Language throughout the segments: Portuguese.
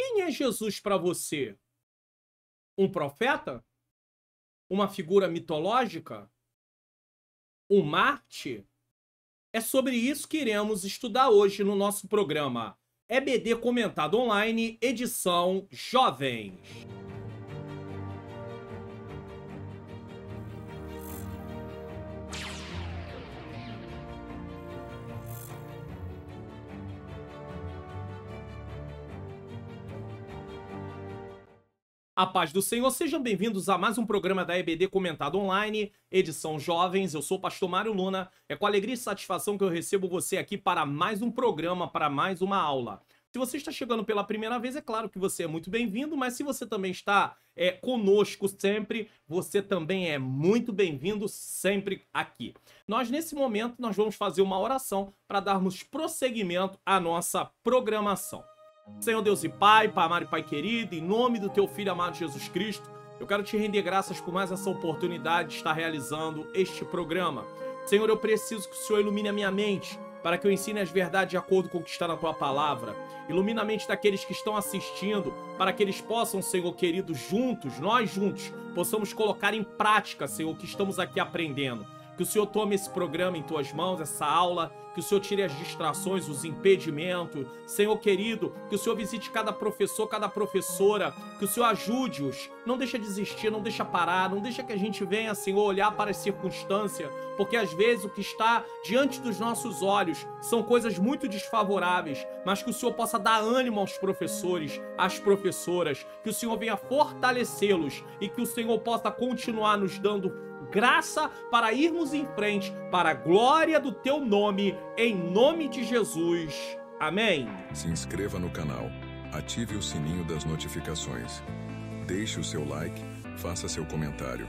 Quem é Jesus para você? Um profeta? Uma figura mitológica? Um Marte? É sobre isso que iremos estudar hoje no nosso programa EBD Comentado Online, edição Jovens. A paz do Senhor, sejam bem-vindos a mais um programa da EBD Comentado Online, edição Jovens. Eu sou o pastor Mário Luna. É com alegria e satisfação que eu recebo você aqui para mais um programa, para mais uma aula. Se você está chegando pela primeira vez, é claro que você é muito bem-vindo, mas se você também está conosco sempre, você também é muito bem-vindo sempre aqui. Nesse momento, nós vamos fazer uma oração para darmos prosseguimento à nossa programação. Senhor Deus e Pai, Pai amado e Pai querido, em nome do Teu Filho amado Jesus Cristo, eu quero Te render graças por mais essa oportunidade de estar realizando este programa. Senhor, eu preciso que o Senhor ilumine a minha mente, para que eu ensine as verdades de acordo com o que está na Tua Palavra. Ilumina a mente daqueles que estão assistindo, para que eles possam, Senhor querido, juntos, nós juntos, possamos colocar em prática, Senhor, o que estamos aqui aprendendo. Que o Senhor tome esse programa em Tuas mãos, essa aula, que o Senhor tire as distrações, os impedimentos. Senhor querido, que o Senhor visite cada professor, cada professora, que o Senhor ajude-os. Não deixa desistir, não deixa parar, não deixa que a gente venha, Senhor, olhar para as circunstâncias, porque às vezes o que está diante dos nossos olhos são coisas muito desfavoráveis, mas que o Senhor possa dar ânimo aos professores, às professoras, que o Senhor venha fortalecê-los e que o Senhor possa continuar nos dando graça para irmos em frente, para a glória do Teu nome, em nome de Jesus. Amém. Se inscreva no canal, ative o sininho das notificações, deixe o seu like, faça seu comentário,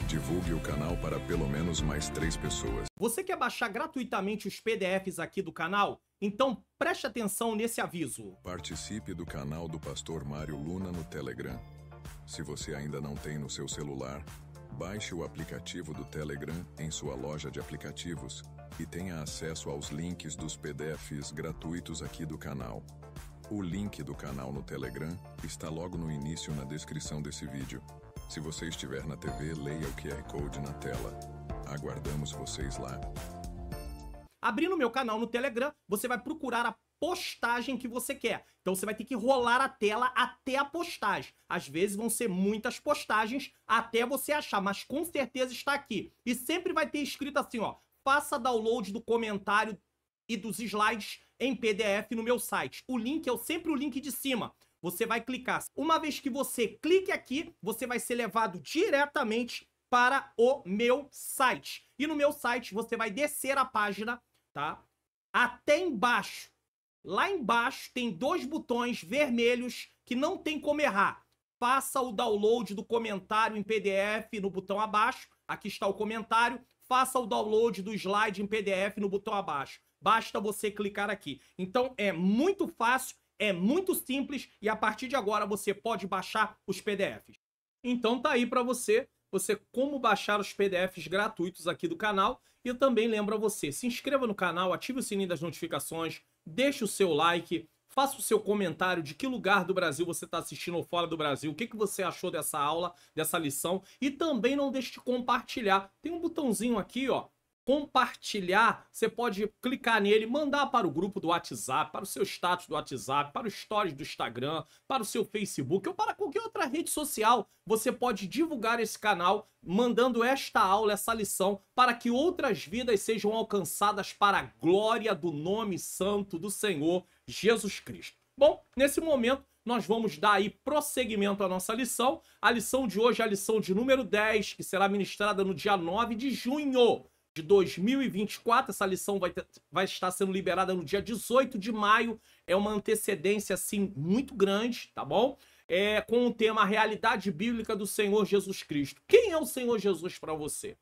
divulgue o canal para pelo menos mais 3 pessoas. Você quer baixar gratuitamente os PDFs aqui do canal? Então preste atenção nesse aviso. Participe do canal do Pastor Mário Luna no Telegram. Se você ainda não tem no seu celular, baixe o aplicativo do Telegram em sua loja de aplicativos e tenha acesso aos links dos PDFs gratuitos aqui do canal. O link do canal no Telegram está logo no início na descrição desse vídeo. Se você estiver na TV, leia o QR Code na tela. Aguardamos vocês lá. Abrindo o meu canal no Telegram, você vai procurar a postagem que você quer. Então você vai ter que rolar a tela até a postagem. Às vezes vão ser muitas postagens até você achar, mas com certeza está aqui. E sempre vai ter escrito assim, ó: faça download do comentário e dos slides em PDF no meu site. O link é sempre o link de cima. Você vai clicar. Uma vez que você clique aqui, você vai ser levado diretamente para o meu site. E no meu site você vai descer a página, tá? Até embaixo. Lá embaixo tem 2 botões vermelhos que não tem como errar. Faça o download do comentário em PDF no botão abaixo. Aqui está o comentário. Faça o download do slide em PDF no botão abaixo. Basta você clicar aqui. Então é muito fácil, é muito simples e a partir de agora você pode baixar os PDFs. Então tá aí para você como baixar os PDFs gratuitos aqui do canal. E eu também lembro a você, se inscreva no canal, ative o sininho das notificações, deixe o seu like, faça o seu comentário de que lugar do Brasil você está assistindo ou fora do Brasil, o que você achou dessa aula, dessa lição. E também não deixe de compartilhar. Tem um botãozinho aqui, ó, compartilhar, você pode clicar nele, mandar para o grupo do WhatsApp, para o seu status do WhatsApp, para o stories do Instagram, para o seu Facebook ou para qualquer outra rede social. Você pode divulgar esse canal mandando esta aula, essa lição, para que outras vidas sejam alcançadas para a glória do nome santo do Senhor Jesus Cristo. Bom, nesse momento nós vamos dar aí prosseguimento à nossa lição. A lição de hoje é a lição de número 10, que será ministrada no dia 9 de junho de 2024, essa lição vai estar sendo liberada no dia 18 de maio, é uma antecedência, assim, muito grande, tá bom? Com o tema Realidade Bíblica do Senhor Jesus Cristo. Quem é o Senhor Jesus para você?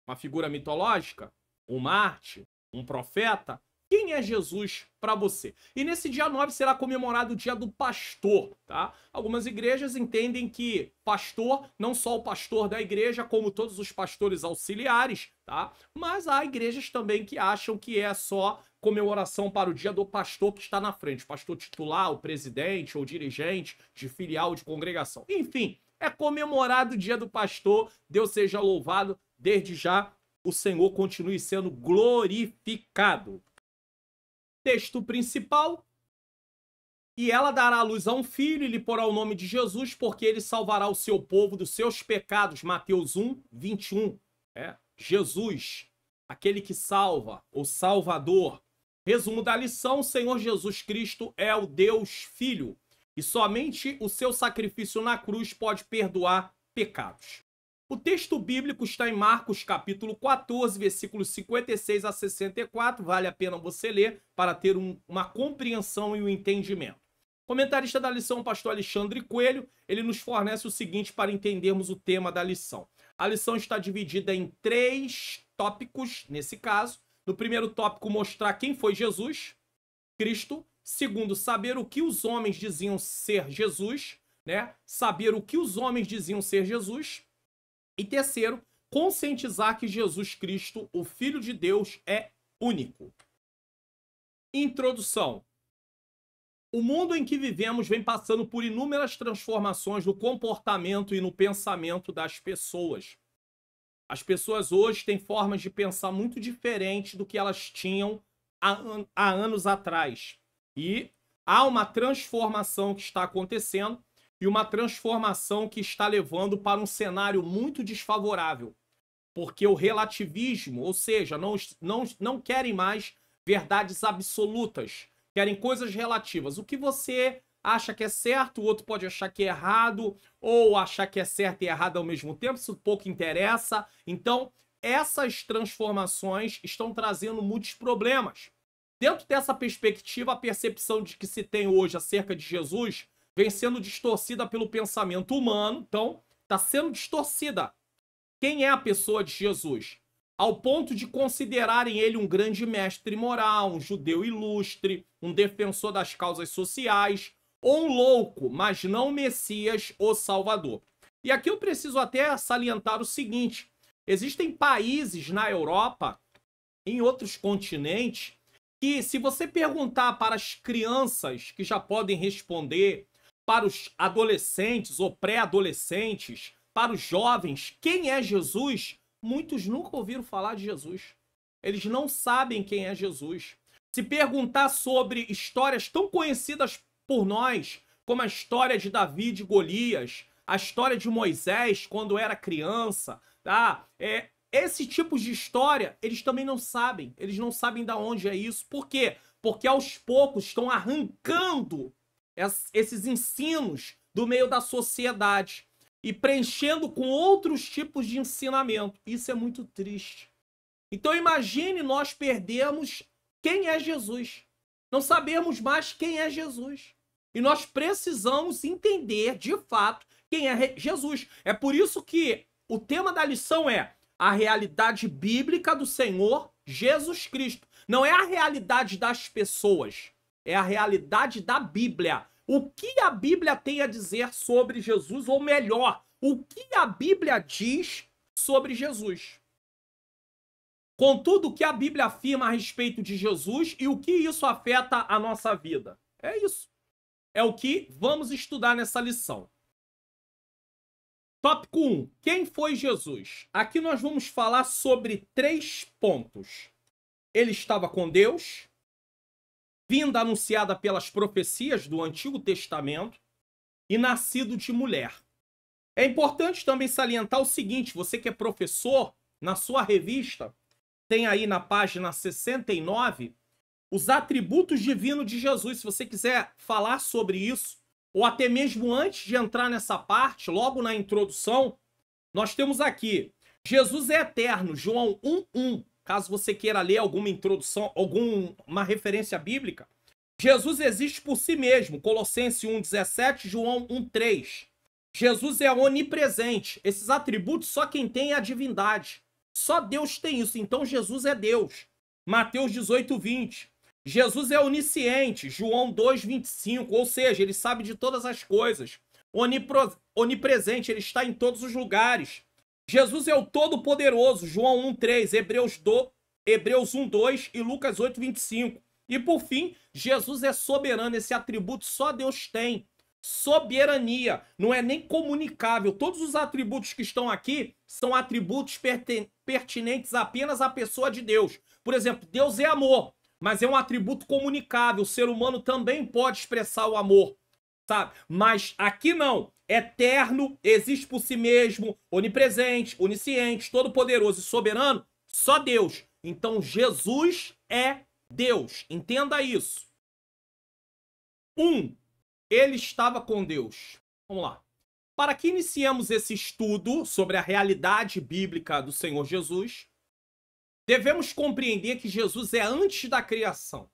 Uma figura mitológica? Um Marte? Um profeta? Quem é Jesus para você? E nesse dia 9 será comemorado o dia do pastor, tá? Algumas igrejas entendem que pastor, não só o pastor da igreja, como todos os pastores auxiliares, tá? Mas há igrejas também que acham que é só comemoração para o dia do pastor que está na frente. Pastor titular, o presidente ou dirigente de filial de congregação. Enfim, é comemorado o dia do pastor. Deus seja louvado. Desde já, o Senhor continue sendo glorificado. Texto principal. E ela dará à luz a um filho e lhe porá o nome de Jesus, porque ele salvará o seu povo dos seus pecados. Mateus 1, 21. Jesus, aquele que salva, o Salvador. Resumo da lição: o Senhor Jesus Cristo é o Deus Filho. E somente o seu sacrifício na cruz pode perdoar pecados. O texto bíblico está em Marcos capítulo 14, versículos 56 a 64. Vale a pena você ler para ter uma compreensão e um entendimento. Comentarista da lição, pastor Alexandre Coelho, ele nos fornece o seguinte para entendermos o tema da lição. A lição está dividida em 3 tópicos, nesse caso. No primeiro tópico, mostrar quem foi Jesus, Cristo. Segundo, saber o que os homens diziam ser Jesus, né? Saber o que os homens diziam ser Jesus. E terceiro, conscientizar que Jesus Cristo, o Filho de Deus, é único. Introdução. O mundo em que vivemos vem passando por inúmeras transformações no comportamento e no pensamento das pessoas. As pessoas hoje têm formas de pensar muito diferentes do que elas tinham há anos atrás. E há uma transformação que está acontecendo e uma transformação que está levando para um cenário muito desfavorável. Porque o relativismo, ou seja, não querem mais verdades absolutas. Querem coisas relativas. O que você acha que é certo, o outro pode achar que é errado, ou achar que é certo e errado ao mesmo tempo, isso pouco interessa. Então, essas transformações estão trazendo muitos problemas. Dentro dessa perspectiva, a percepção de que se tem hoje acerca de Jesus vem sendo distorcida pelo pensamento humano. Então, está sendo distorcida. Quem é a pessoa de Jesus? Ao ponto de considerarem ele um grande mestre moral, um judeu ilustre, um defensor das causas sociais, ou um louco, mas não o Messias, o Salvador. E aqui eu preciso até salientar o seguinte: existem países na Europa, em outros continentes, que se você perguntar para as crianças que já podem responder, para os adolescentes ou pré-adolescentes, para os jovens, quem é Jesus? Muitos nunca ouviram falar de Jesus. Eles não sabem quem é Jesus. Se perguntar sobre histórias tão conhecidas por nós, como a história de Davi e de Golias, a história de Moisés quando era criança, tá? Esse tipo de história, eles também não sabem. Eles não sabem de onde é isso. Por quê? Porque aos poucos estão arrancando esses ensinos do meio da sociedade e preenchendo com outros tipos de ensinamento. Isso é muito triste. Então imagine nós perdermos quem é Jesus. Não sabemos mais quem é Jesus. E nós precisamos entender, de fato, quem é Jesus. É por isso que o tema da lição é a realidade bíblica do Senhor Jesus Cristo. Não é a realidade das pessoas, é a realidade da Bíblia. O que a Bíblia tem a dizer sobre Jesus, ou melhor, o que a Bíblia diz sobre Jesus. Contudo, o que a Bíblia afirma a respeito de Jesus e o que isso afeta a nossa vida. É isso. É o que vamos estudar nessa lição. Tópico 1. Quem foi Jesus? Aqui nós vamos falar sobre 3 pontos. Ele estava com Deus, vinda anunciada pelas profecias do Antigo Testamento, e nascido de mulher. É importante também salientar o seguinte: você que é professor, na sua revista, tem aí na página 69, os atributos divinos de Jesus. Se você quiser falar sobre isso, ou até mesmo antes de entrar nessa parte, logo na introdução, nós temos aqui: Jesus é eterno, João 1:1. Caso você queira ler alguma introdução, alguma referência bíblica. Jesus existe por si mesmo, Colossenses 1:17, João 1:3. Jesus é onipresente. Esses atributos só quem tem é a divindade. Só Deus tem isso, então Jesus é Deus. Mateus 18:20. Jesus é onisciente, João 2:25, ou seja, ele sabe de todas as coisas. Onipresente, ele está em todos os lugares. Jesus é o Todo-Poderoso, João 1:3, Hebreus 1:2 e Lucas 8:25. E por fim, Jesus é soberano, esse atributo só Deus tem. Soberania, não é nem comunicável. Todos os atributos que estão aqui são atributos pertinentes apenas à pessoa de Deus. Por exemplo, Deus é amor, mas é um atributo comunicável. O ser humano também pode expressar o amor, sabe? Mas aqui não. Eterno, existe por si mesmo, onipresente, onisciente, todo-poderoso e soberano, só Deus. Então Jesus é Deus. Entenda isso. Ele estava com Deus. Vamos lá. Para que iniciemos esse estudo sobre a realidade bíblica do Senhor Jesus, devemos compreender que Jesus é antes da criação.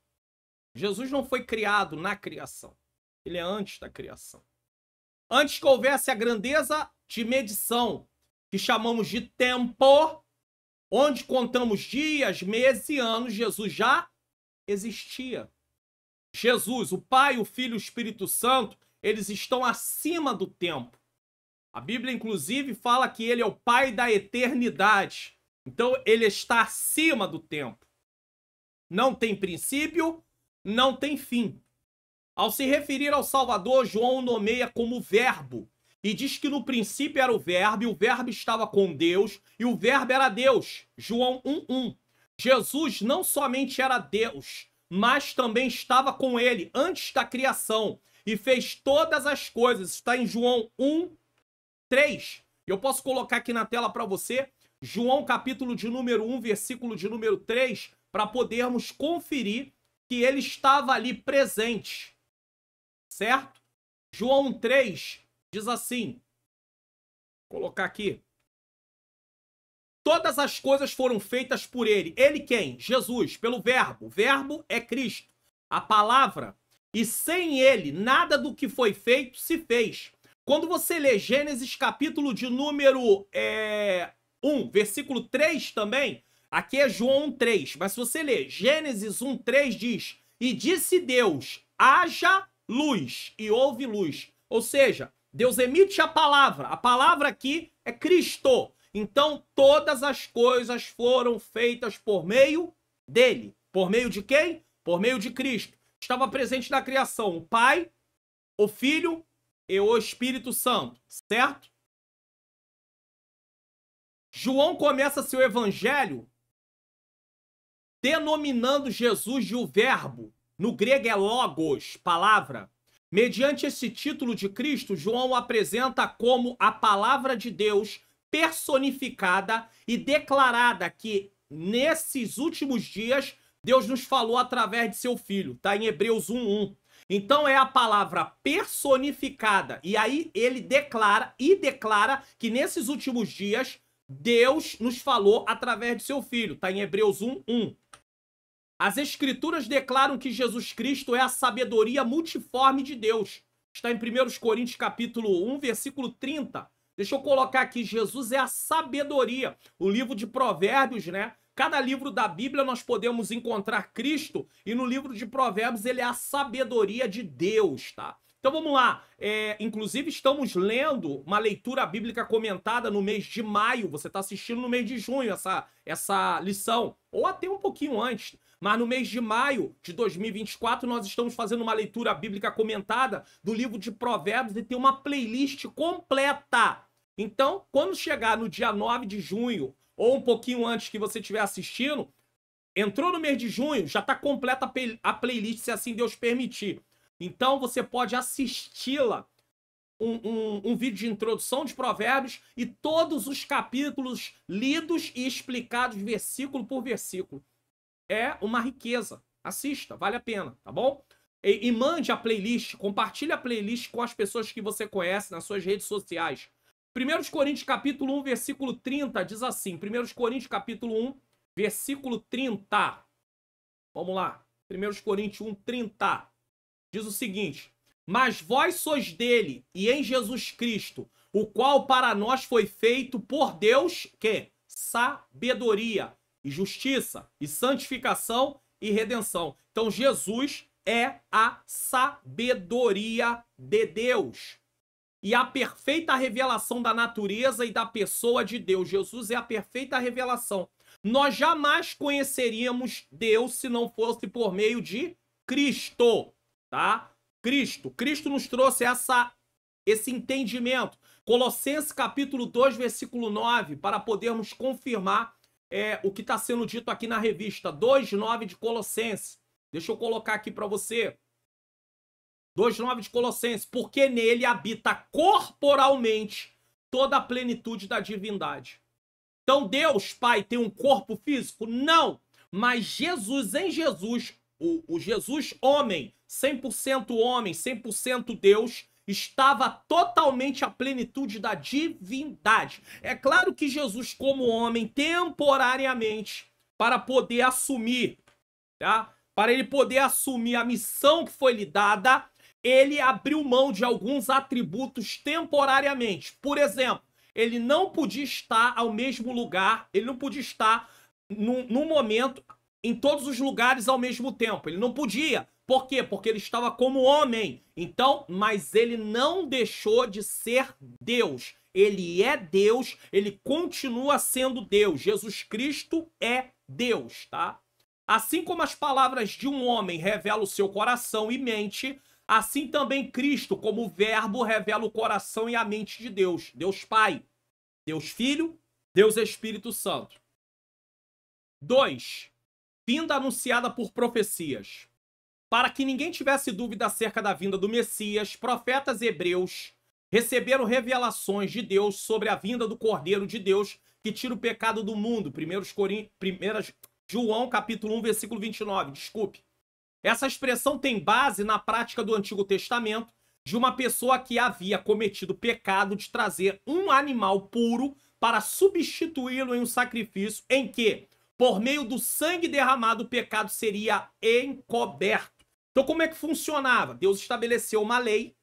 Jesus não foi criado na criação. Ele é antes da criação. Antes que houvesse a grandeza de medição, que chamamos de tempo, onde contamos dias, meses e anos, Jesus já existia. Jesus, o Pai, o Filho e o Espírito Santo, eles estão acima do tempo. A Bíblia, inclusive, fala que ele é o Pai da eternidade. Então, ele está acima do tempo. Não tem princípio, não tem fim. Ao se referir ao Salvador, João o nomeia como Verbo. E diz que no princípio era o Verbo, e o Verbo estava com Deus, e o Verbo era Deus. João 1:1. Jesus não somente era Deus, mas também estava com ele antes da criação e fez todas as coisas. Está em João 1:3. Eu posso colocar aqui na tela para você, João capítulo de número 1, versículo de número 3, para podermos conferir que ele estava ali presente, certo? João 3 diz assim, vou colocar aqui, todas as coisas foram feitas por ele. Ele quem? Jesus, pelo Verbo. O Verbo é Cristo, a palavra. E sem ele, nada do que foi feito se fez. Quando você lê Gênesis capítulo de número 1, versículo 3 também, aqui é João 1:3. Mas se você ler Gênesis 1:3 diz, e disse Deus, haja luz, e houve luz. Ou seja, Deus emite a palavra aqui é Cristo. Então, todas as coisas foram feitas por meio dele. Por meio de quem? Por meio de Cristo. Estava presente na criação o Pai, o Filho e o Espírito Santo, certo? João começa seu evangelho denominando Jesus de o Verbo. No grego é logos, palavra. Mediante esse título de Cristo, João o apresenta como a palavra de Deus personificada e declarada que nesses últimos dias Deus nos falou através de seu Filho, tá? Em Hebreus 1:1. Então é a palavra personificada. E aí ele declara que nesses últimos dias Deus nos falou através de seu Filho, tá? Em Hebreus 1:1. As Escrituras declaram que Jesus Cristo é a sabedoria multiforme de Deus. Está em 1 Coríntios capítulo 1, versículo 30. Deixa eu colocar aqui, Jesus é a sabedoria. O livro de Provérbios, né? Cada livro da Bíblia nós podemos encontrar Cristo e no livro de Provérbios ele é a sabedoria de Deus, tá? Então vamos lá, inclusive estamos lendo uma leitura bíblica comentada no mês de maio, você está assistindo no mês de junho essa lição, ou até um pouquinho antes, mas no mês de maio de 2024 nós estamos fazendo uma leitura bíblica comentada do livro de Provérbios e tem uma playlist completa. Então, quando chegar no dia 9 de junho, ou um pouquinho antes que você estiver assistindo, entrou no mês de junho, já está completa a playlist, se assim Deus permitir. Então você pode assisti-la, um vídeo de introdução de Provérbios e todos os capítulos lidos e explicados versículo por versículo. É uma riqueza. Assista, vale a pena, tá bom? E mande a playlist, compartilhe a playlist com as pessoas que você conhece nas suas redes sociais. 1 Coríntios capítulo 1, versículo 30 diz assim, 1 Coríntios capítulo 1, versículo 30. Vamos lá, 1 Coríntios 1, 30. Diz o seguinte, mas vós sois dele e em Jesus Cristo, o qual para nós foi feito por Deus, que? Sabedoria, e justiça, e santificação e redenção. Então Jesus é a sabedoria de Deus. E a perfeita revelação da natureza e da pessoa de Deus. Jesus é a perfeita revelação. nós jamais conheceríamos Deus se não fosse por meio de Cristo, tá? Cristo nos trouxe esse entendimento. Colossenses capítulo 2, versículo 9, para podermos confirmar o que está sendo dito aqui na revista 2:9 de Colossenses. Deixa eu colocar aqui para você. 2:9 de Colossenses. Porque nele habita corporalmente toda a plenitude da divindade. Então Deus, Pai, tem um corpo físico? Não. Mas Jesus, em Jesus, o Jesus homem, 100% Deus, estava totalmente à plenitude da divindade. É claro que Jesus, como homem, temporariamente, para poder assumir, tá? Para ele poder assumir a missão que foi lhe dada, ele abriu mão de alguns atributos temporariamente. Por exemplo, ele não podia estar ao mesmo lugar, ele não podia estar num momento em todos os lugares ao mesmo tempo. Ele não podia. Por quê? Porque ele estava como homem. Então, mas ele não deixou de ser Deus. Ele é Deus, ele continua sendo Deus. Jesus Cristo é Deus, tá? Assim como as palavras de um homem revelam o seu coração e mente, assim também Cristo, como verbo, revela o coração e a mente de Deus. Deus Pai, Deus Filho, Deus Espírito Santo. 2. Vinda anunciada por profecias. Para que ninguém tivesse dúvida acerca da vinda do Messias, profetas hebreus receberam revelações de Deus sobre a vinda do Cordeiro de Deus que tira o pecado do mundo. 1 João, capítulo 1, versículo 29. Desculpe. Essa expressão tem base na prática do Antigo Testamento de uma pessoa que havia cometido o pecado de trazer um animal puro para substituí-lo em um sacrifício em que, por meio do sangue derramado, o pecado seria encoberto. Então, como é que funcionava? Deus estabeleceu uma lei,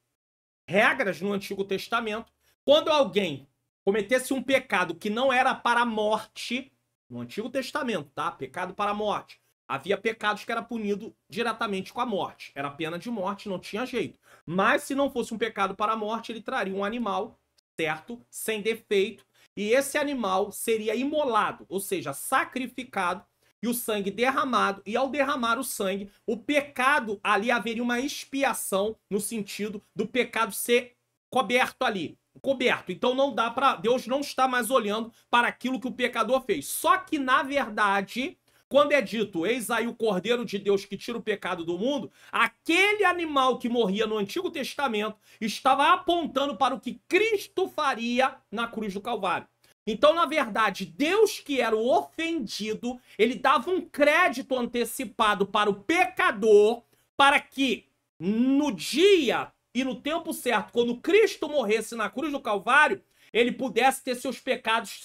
regras no Antigo Testamento. Quando alguém cometesse um pecado que não era para a morte, no Antigo Testamento, tá? Pecado para a morte. Havia pecados que era punido diretamente com a morte. Era pena de morte, não tinha jeito. Mas se não fosse um pecado para a morte, ele traria um animal, certo? Sem defeito. E esse animal seria imolado, ou seja, sacrificado, e o sangue derramado, e ao derramar o sangue, o pecado, ali haveria uma expiação no sentido do pecado ser coberto ali, coberto. Então não dá para, Deus não está mais olhando para aquilo que o pecador fez. Só que na verdade, quando é dito, eis aí o Cordeiro de Deus que tira o pecado do mundo, aquele animal que morria no Antigo Testamento estava apontando para o que Cristo faria na cruz do Calvário. Então, na verdade, Deus que era o ofendido, ele dava um crédito antecipado para o pecador, para que no dia e no tempo certo, quando Cristo morresse na cruz do Calvário, ele pudesse ter seus pecados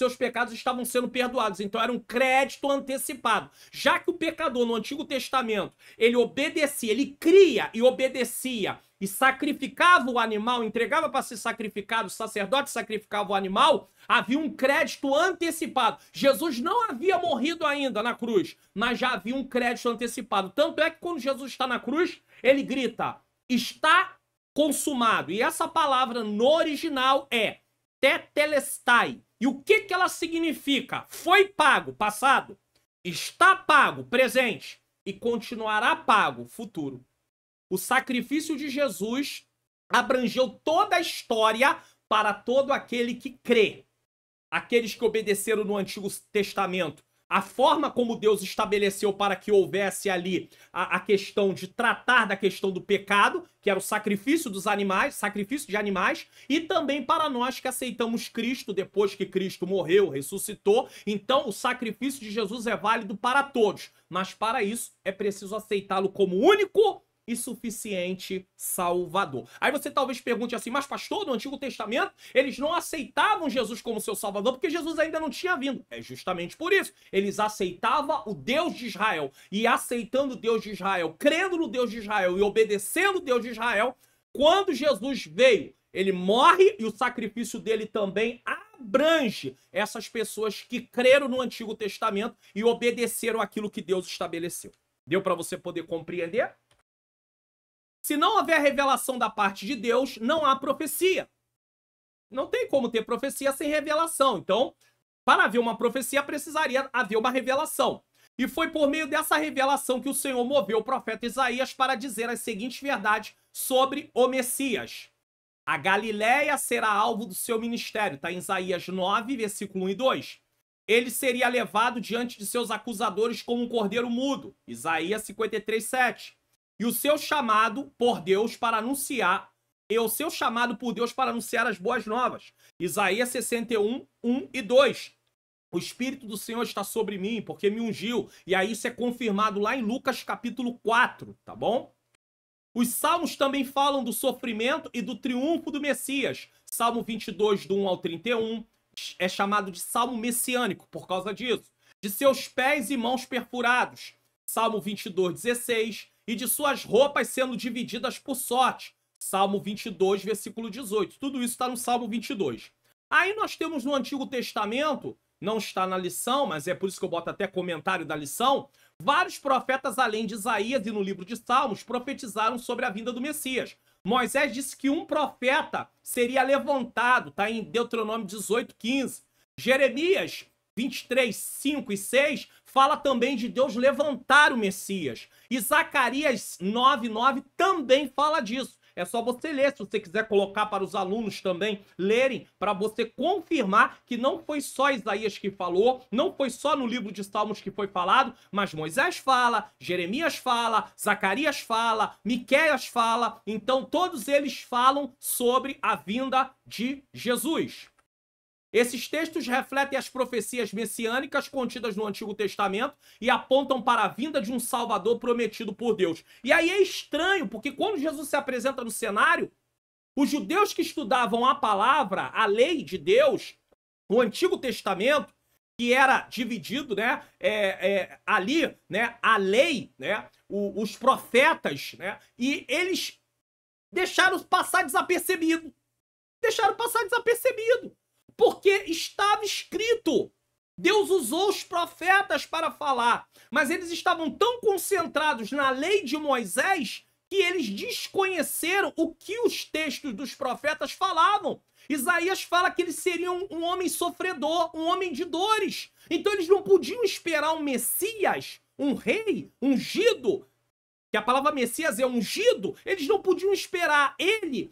estavam sendo perdoados. Então era um crédito antecipado. Já que o pecador no Antigo Testamento, ele obedecia, ele cria e obedecia e sacrificava o animal, entregava para ser sacrificado, o sacerdote sacrificava o animal, havia um crédito antecipado. Jesus não havia morrido ainda na cruz, mas já havia um crédito antecipado. Tanto é que quando Jesus está na cruz, ele grita, está consumado. E essa palavra no original é tetelestai. E o que ela significa? Foi pago, passado. Está pago, presente. E continuará pago, futuro. O sacrifício de Jesus abrangeu toda a história para todo aquele que crê. Aqueles que obedeceram no Antigo Testamento, a forma como Deus estabeleceu para que houvesse ali a questão de tratar da questão do pecado, que era o sacrifício dos animais, sacrifício de animais, e também para nós que aceitamos Cristo depois que Cristo morreu, ressuscitou. Então o sacrifício de Jesus é válido para todos, mas para isso é preciso aceitá-lo como único e suficiente Salvador. Aí você talvez pergunte assim, mas pastor, no Antigo Testamento, eles não aceitavam Jesus como seu Salvador porque Jesus ainda não tinha vindo. É justamente por isso. Eles aceitavam o Deus de Israel. E aceitando o Deus de Israel, crendo no Deus de Israel e obedecendo o Deus de Israel, quando Jesus veio, ele morre e o sacrifício dele também abrange essas pessoas que creram no Antigo Testamento e obedeceram aquilo que Deus estabeleceu. Deu para você poder compreender? Se não houver revelação da parte de Deus, não há profecia. Não tem como ter profecia sem revelação. Então, Para haver uma profecia, precisaria haver uma revelação. E foi por meio dessa revelação que o Senhor moveu o profeta Isaías para dizer as seguintes verdades sobre o Messias. A Galileia será alvo do seu ministério. Está em Isaías 9, versículo 1 e 2. Ele seria levado diante de seus acusadores como um cordeiro mudo. Isaías 53, 7. E o seu chamado por Deus para anunciar, as boas novas. Isaías 61, 1 e 2. O Espírito do Senhor está sobre mim, porque me ungiu. E aí isso é confirmado lá em Lucas capítulo 4, tá bom? Os salmos também falam do sofrimento e do triunfo do Messias. Salmo 22, do 1 ao 31, é chamado de salmo messiânico por causa disso. De seus pés e mãos perfurados. Salmo 22, 16. E de suas roupas sendo divididas por sorte. Salmo 22, versículo 18. Tudo isso está no Salmo 22. Aí nós temos no Antigo Testamento, não está na lição, mas é por isso que eu boto até comentário da lição, vários profetas, além de Isaías e no livro de Salmos, profetizaram sobre a vinda do Messias. Moisés disse que um profeta seria levantado, está em Deuteronômio 18, 15. Jeremias 23, 5 e 6 fala também de Deus levantar o Messias. E Zacarias 9, 9 também fala disso. É só você ler, se você quiser colocar para os alunos também lerem, para você confirmar que não foi só Isaías que falou, não foi só no livro de Salmos que foi falado, mas Moisés fala, Jeremias fala, Zacarias fala, Miqueias fala, então todos eles falam sobre a vinda de Jesus. Esses textos refletem as profecias messiânicas contidas no Antigo Testamento e apontam para a vinda de um Salvador prometido por Deus. E aí é estranho, porque quando Jesus se apresenta no cenário, os judeus que estudavam a palavra, a lei de Deus, o Antigo Testamento, que era dividido, né, ali, né, a lei, né, os profetas, né, e eles deixaram passar desapercebido. Porque estava escrito. Deus usou os profetas para falar, mas eles estavam tão concentrados na lei de Moisés que eles desconheceram o que os textos dos profetas falavam. Isaías fala que eles seriam um homem sofredor, um homem de dores. Então eles não podiam esperar um Messias, um rei, ungido, que a palavra Messias é ungido, eles não podiam esperar ele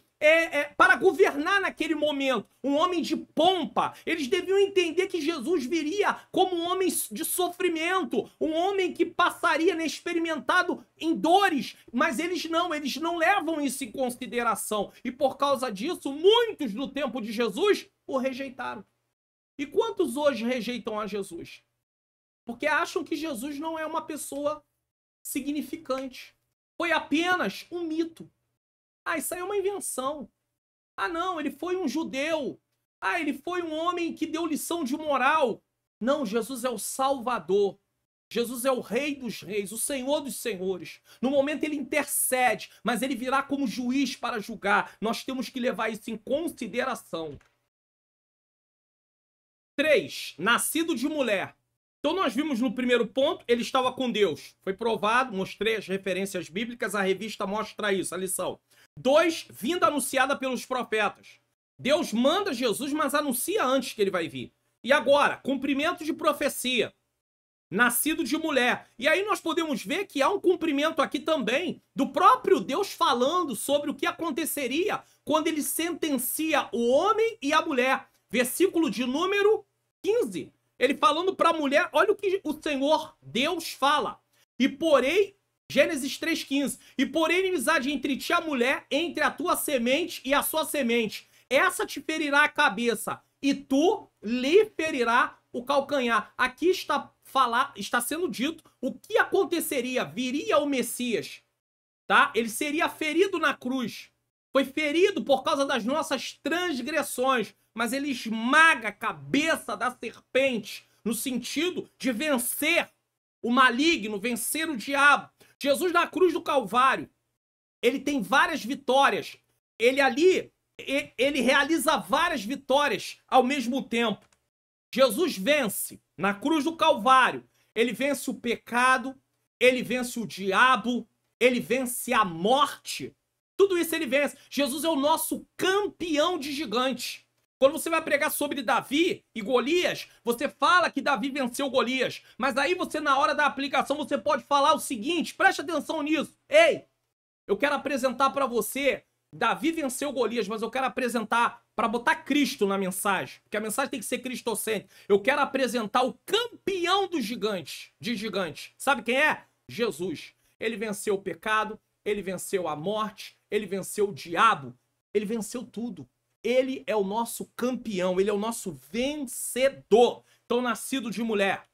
para governar naquele momento, um homem de pompa. Eles deviam entender que Jesus viria como um homem de sofrimento, um homem que passaria, né, experimentado em dores, mas eles não levam isso em consideração, e por causa disso, muitos no tempo de Jesus o rejeitaram. E quantos hoje rejeitam a Jesus? Porque acham que Jesus não é uma pessoa significante. Foi apenas um mito. Ah, isso aí é uma invenção. Ah, não, ele foi um judeu. Ah, ele foi um homem que deu lição de moral. Não, Jesus é o Salvador. Jesus é o Rei dos Reis, o Senhor dos Senhores. No momento ele intercede, mas ele virá como juiz para julgar. Nós temos que levar isso em consideração. 3. Nascido de mulher. Então nós vimos no primeiro ponto, ele estava com Deus. Foi provado, mostrei as referências bíblicas, a revista mostra isso, a lição. 2, vinda anunciada pelos profetas. Deus manda Jesus, mas anuncia antes que ele vai vir. E agora, cumprimento de profecia. Nascido de mulher. E aí nós podemos ver que há um cumprimento aqui também do próprio Deus falando sobre o que aconteceria quando ele sentencia o homem e a mulher. Versículo de número 15. Ele falando para a mulher, olha o que o Senhor Deus fala. E porém, Gênesis 3,15. E porém inimizade entre ti e a mulher, entre a tua semente e a sua semente. Essa te ferirá a cabeça, e tu lhe ferirá o calcanhar. Aqui está sendo dito o que aconteceria. Viria o Messias, tá? Ele seria ferido na cruz. Foi ferido por causa das nossas transgressões, mas ele esmaga a cabeça da serpente, no sentido de vencer o maligno, vencer o diabo. Jesus na cruz do Calvário, ele tem várias vitórias. Ele realiza várias vitórias ao mesmo tempo. Jesus vence na cruz do Calvário. Ele vence o pecado, ele vence o diabo, ele vence a morte. Tudo isso ele vence. Jesus é o nosso campeão de gigantes. Quando você vai pregar sobre Davi e Golias, você fala que Davi venceu Golias. Mas aí você, na hora da aplicação, você pode falar o seguinte, preste atenção nisso. Ei, eu quero apresentar para você, Davi venceu Golias, mas eu quero apresentar, para botar Cristo na mensagem, porque a mensagem tem que ser cristocêntrica. Eu quero apresentar o campeão dos gigantes, de gigantes. Sabe quem é? Jesus. Ele venceu o pecado, ele venceu a morte, ele venceu o diabo, ele venceu tudo. Ele é o nosso campeão, ele é o nosso vencedor. Então, nascido de mulher.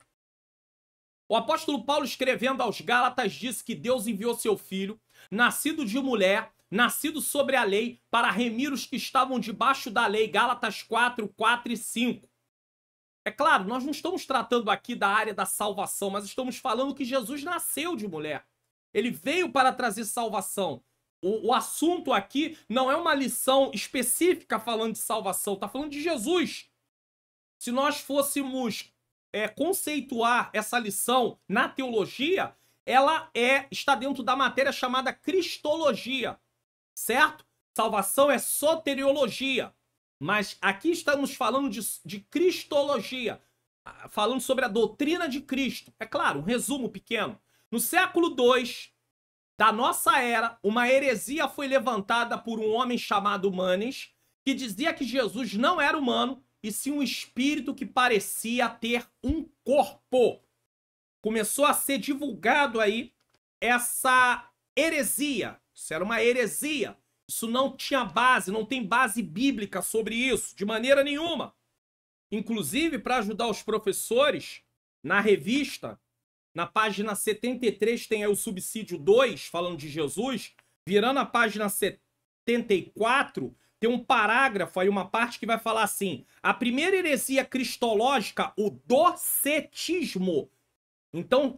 O apóstolo Paulo, escrevendo aos Gálatas, disse que Deus enviou seu filho, nascido de mulher, nascido sobre a lei, para remir os que estavam debaixo da lei. Gálatas 4, 4 e 5. É claro, nós não estamos tratando aqui da área da salvação, mas estamos falando que Jesus nasceu de mulher. Ele veio para trazer salvação. O assunto aqui não é uma lição específica falando de salvação, está falando de Jesus. Se nós fôssemos conceituar essa lição na teologia, ela está dentro da matéria chamada cristologia, certo? Salvação é soteriologia, mas aqui estamos falando de cristologia, falando sobre a doutrina de Cristo. É claro, um resumo pequeno. No século II da nossa era, uma heresia foi levantada por um homem chamado Manes, que dizia que Jesus não era humano, e sim um espírito que parecia ter um corpo. Começou a ser divulgado aí essa heresia. Isso era uma heresia. Isso não tinha base, não tem base bíblica sobre isso, de maneira nenhuma. Inclusive, para ajudar os professores, na revista, na página 73 tem aí o subsídio 2, falando de Jesus. Virando a página 74, tem um parágrafo aí, uma parte que vai falar assim: a primeira heresia cristológica, o docetismo. Então,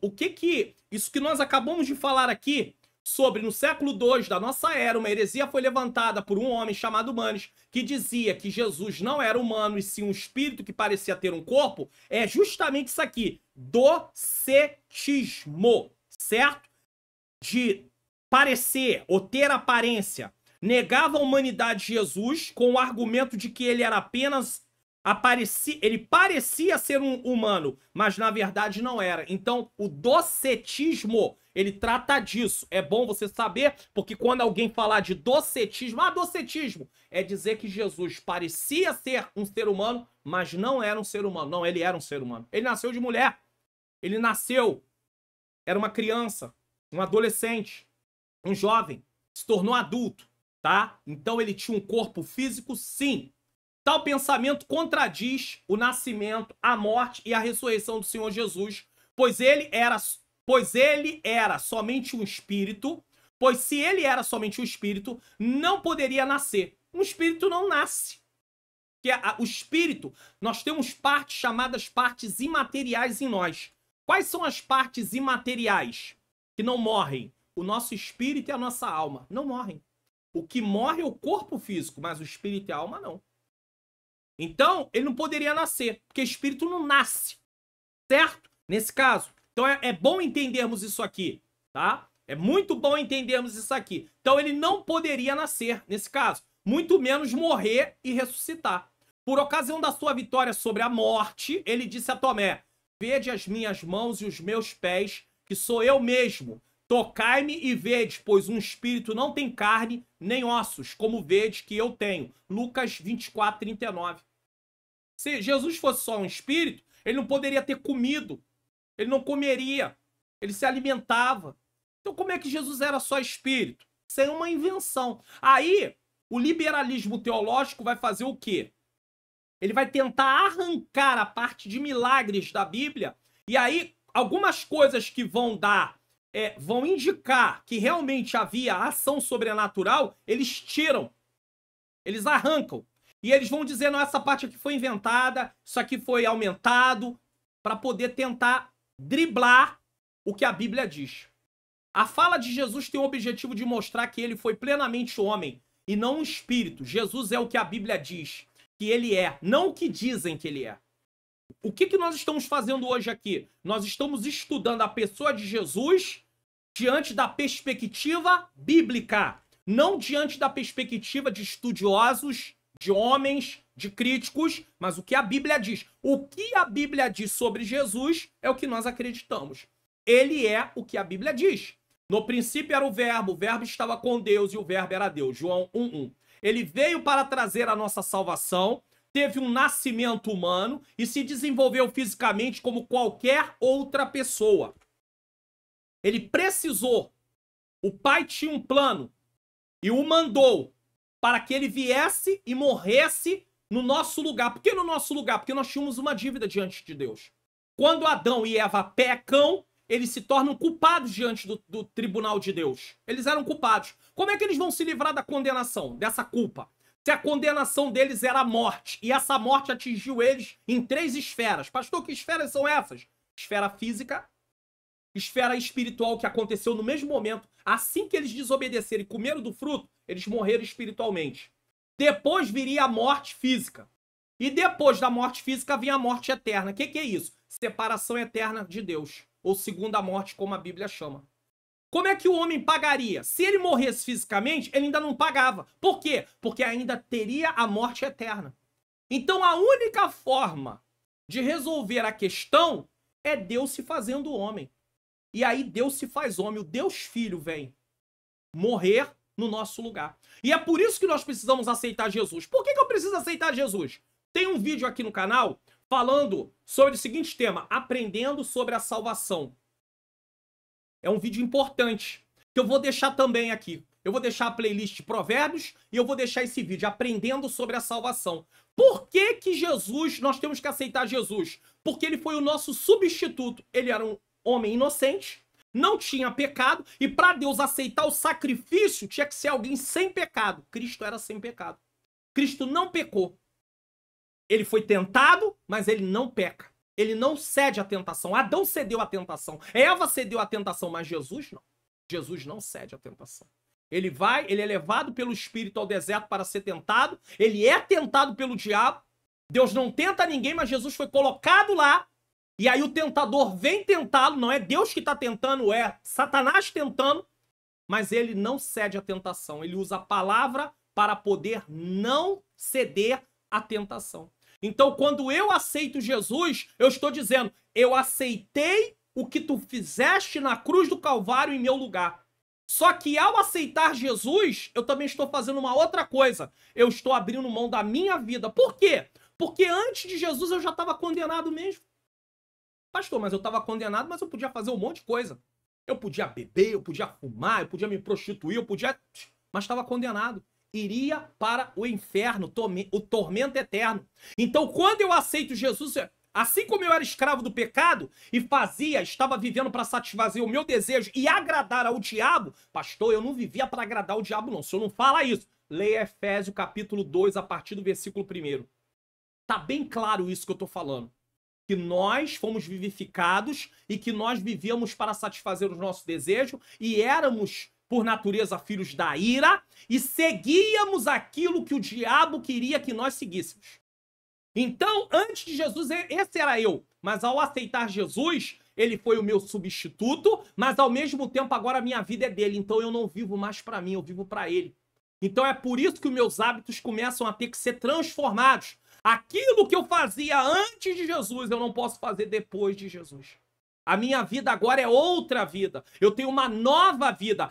isso que nós acabamos de falar aqui, sobre no século II da nossa era, uma heresia foi levantada por um homem chamado Manes, que dizia que Jesus não era humano e sim um espírito que parecia ter um corpo, é justamente isso aqui, docetismo, certo? De parecer ou ter aparência. Negava a humanidade de Jesus com o argumento de que ele era apenas ele parecia ser um humano, mas na verdade não era. Então, o docetismo, ele trata disso. É bom você saber, porque quando alguém falar de docetismo, docetismo é dizer que Jesus parecia ser um ser humano, mas não era um ser humano. Não, ele era um ser humano. Ele nasceu de mulher. Ele nasceu, era uma criança, um adolescente, um jovem, se tornou adulto, tá? Então ele tinha um corpo físico, sim. Tal pensamento contradiz o nascimento, a morte e a ressurreição do Senhor Jesus, pois ele era somente um espírito, pois se ele era somente um espírito, não poderia nascer. Um espírito não nasce. O espírito, nós temos partes chamadas partes imateriais em nós. Quais são as partes imateriais que não morrem? O nosso espírito e a nossa alma não morrem. O que morre é o corpo físico, mas o espírito e a alma não. Então, ele não poderia nascer, porque espírito não nasce, certo? Nesse caso. Então, é bom entendermos isso aqui, tá? É muito bom entendermos isso aqui. Então, ele não poderia nascer, nesse caso. Muito menos morrer e ressuscitar. Por ocasião da sua vitória sobre a morte, ele disse a Tomé: vede as minhas mãos e os meus pés, que sou eu mesmo. Tocai-me e vede, pois um espírito não tem carne nem ossos, como vede que eu tenho. Lucas 24, 39. Se Jesus fosse só um espírito, ele não poderia ter comido. Ele não comeria. Ele se alimentava. Então como é que Jesus era só espírito? Isso é uma invenção. Aí, o liberalismo teológico vai fazer o quê? Ele vai tentar arrancar a parte de milagres da Bíblia, e aí algumas coisas que vão indicar que realmente havia ação sobrenatural, eles tiram, eles arrancam. E eles vão dizer: não, essa parte aqui foi inventada, isso aqui foi aumentado, para poder tentar driblar o que a Bíblia diz. A fala de Jesus tem o objetivo de mostrar que ele foi plenamente homem e não um espírito. Jesus é o que a Bíblia diz que ele é, não o que dizem que ele é. O que nós estamos fazendo hoje aqui? Nós estamos estudando a pessoa de Jesus diante da perspectiva bíblica, não diante da perspectiva de estudiosos, de homens de críticos, mas o que a Bíblia diz. O que a Bíblia diz sobre Jesus é o que nós acreditamos. Ele é o que a Bíblia diz. No princípio era o verbo estava com Deus e o verbo era Deus. João 1:1. Ele veio para trazer a nossa salvação, teve um nascimento humano e se desenvolveu fisicamente como qualquer outra pessoa. Ele precisou. O Pai tinha um plano e o mandou para que ele viesse e morresse no nosso lugar. Por que no nosso lugar? Porque nós tínhamos uma dívida diante de Deus. Quando Adão e Eva pecam, eles se tornam culpados diante do tribunal de Deus. Eles eram culpados. Como é que eles vão se livrar da condenação, dessa culpa? Se a condenação deles era a morte, e essa morte atingiu eles em 3 esferas. Pastor, que esferas são essas? Esfera física, esfera espiritual, que aconteceu no mesmo momento. Assim que eles desobedeceram e comeram do fruto, eles morreram espiritualmente. Depois viria a morte física. E depois da morte física vinha a morte eterna. O que é isso? Separação eterna de Deus. Ou segunda morte, como a Bíblia chama. Como é que o homem pagaria? Se ele morresse fisicamente, ele ainda não pagava. Por quê? Porque ainda teria a morte eterna. Então a única forma de resolver a questão é Deus se fazendo homem. E aí Deus se faz homem, o Deus Filho vem morrer no nosso lugar. E é por isso que nós precisamos aceitar Jesus. Por que eu preciso aceitar Jesus? Tem um vídeo aqui no canal falando sobre o seguinte tema: aprendendo sobre a salvação. É um vídeo importante, que eu vou deixar também aqui. Eu vou deixar a playlist de Provérbios e eu vou deixar esse vídeo, aprendendo sobre a salvação. Por que que Jesus, nós temos que aceitar Jesus? Porque ele foi o nosso substituto. Ele era um homem inocente, não tinha pecado, e para Deus aceitar o sacrifício, tinha que ser alguém sem pecado. Cristo era sem pecado. Cristo não pecou. Ele foi tentado, mas ele não peca. Ele não cede à tentação. Adão cedeu à tentação. Eva cedeu à tentação, mas Jesus não. Jesus não cede à tentação. Ele é levado pelo Espírito ao deserto para ser tentado. Ele é tentado pelo diabo. Deus não tenta ninguém, mas Jesus foi colocado lá. E aí o tentador vem tentá-lo. Não é Deus que está tentando, é Satanás tentando. Mas ele não cede à tentação. Ele usa a palavra para poder não ceder à tentação. Então, quando eu aceito Jesus, eu estou dizendo: eu aceitei o que tu fizeste na cruz do Calvário em meu lugar. Só que ao aceitar Jesus, eu também estou fazendo uma outra coisa. Eu estou abrindo mão da minha vida. Por quê? Porque antes de Jesus eu já estava condenado mesmo. Pastor, mas eu estava condenado, mas eu podia fazer um monte de coisa. Eu podia beber, eu podia fumar, eu podia me prostituir, eu podia... Mas estava condenado. Iria para o inferno, o tormento eterno. Então, quando eu aceito Jesus, assim como eu era escravo do pecado e estava vivendo para satisfazer o meu desejo e agradar ao diabo, pastor, eu não vivia para agradar o diabo, não. O senhor não fala isso. Leia Efésios capítulo 2, a partir do versículo 1. Tá bem claro isso que eu tô falando. Que nós fomos vivificados e que nós vivíamos para satisfazer os nossos desejos e éramos, por natureza, filhos da ira, e seguíamos aquilo que o diabo queria que nós seguíssemos. Então, antes de Jesus, esse era eu. Mas ao aceitar Jesus, ele foi o meu substituto, mas ao mesmo tempo agora a minha vida é dele. Então eu não vivo mais para mim, eu vivo para ele. Então é por isso que os meus hábitos começam a ter que ser transformados. Aquilo que eu fazia antes de Jesus, eu não posso fazer depois de Jesus. A minha vida agora é outra vida. Eu tenho uma nova vida.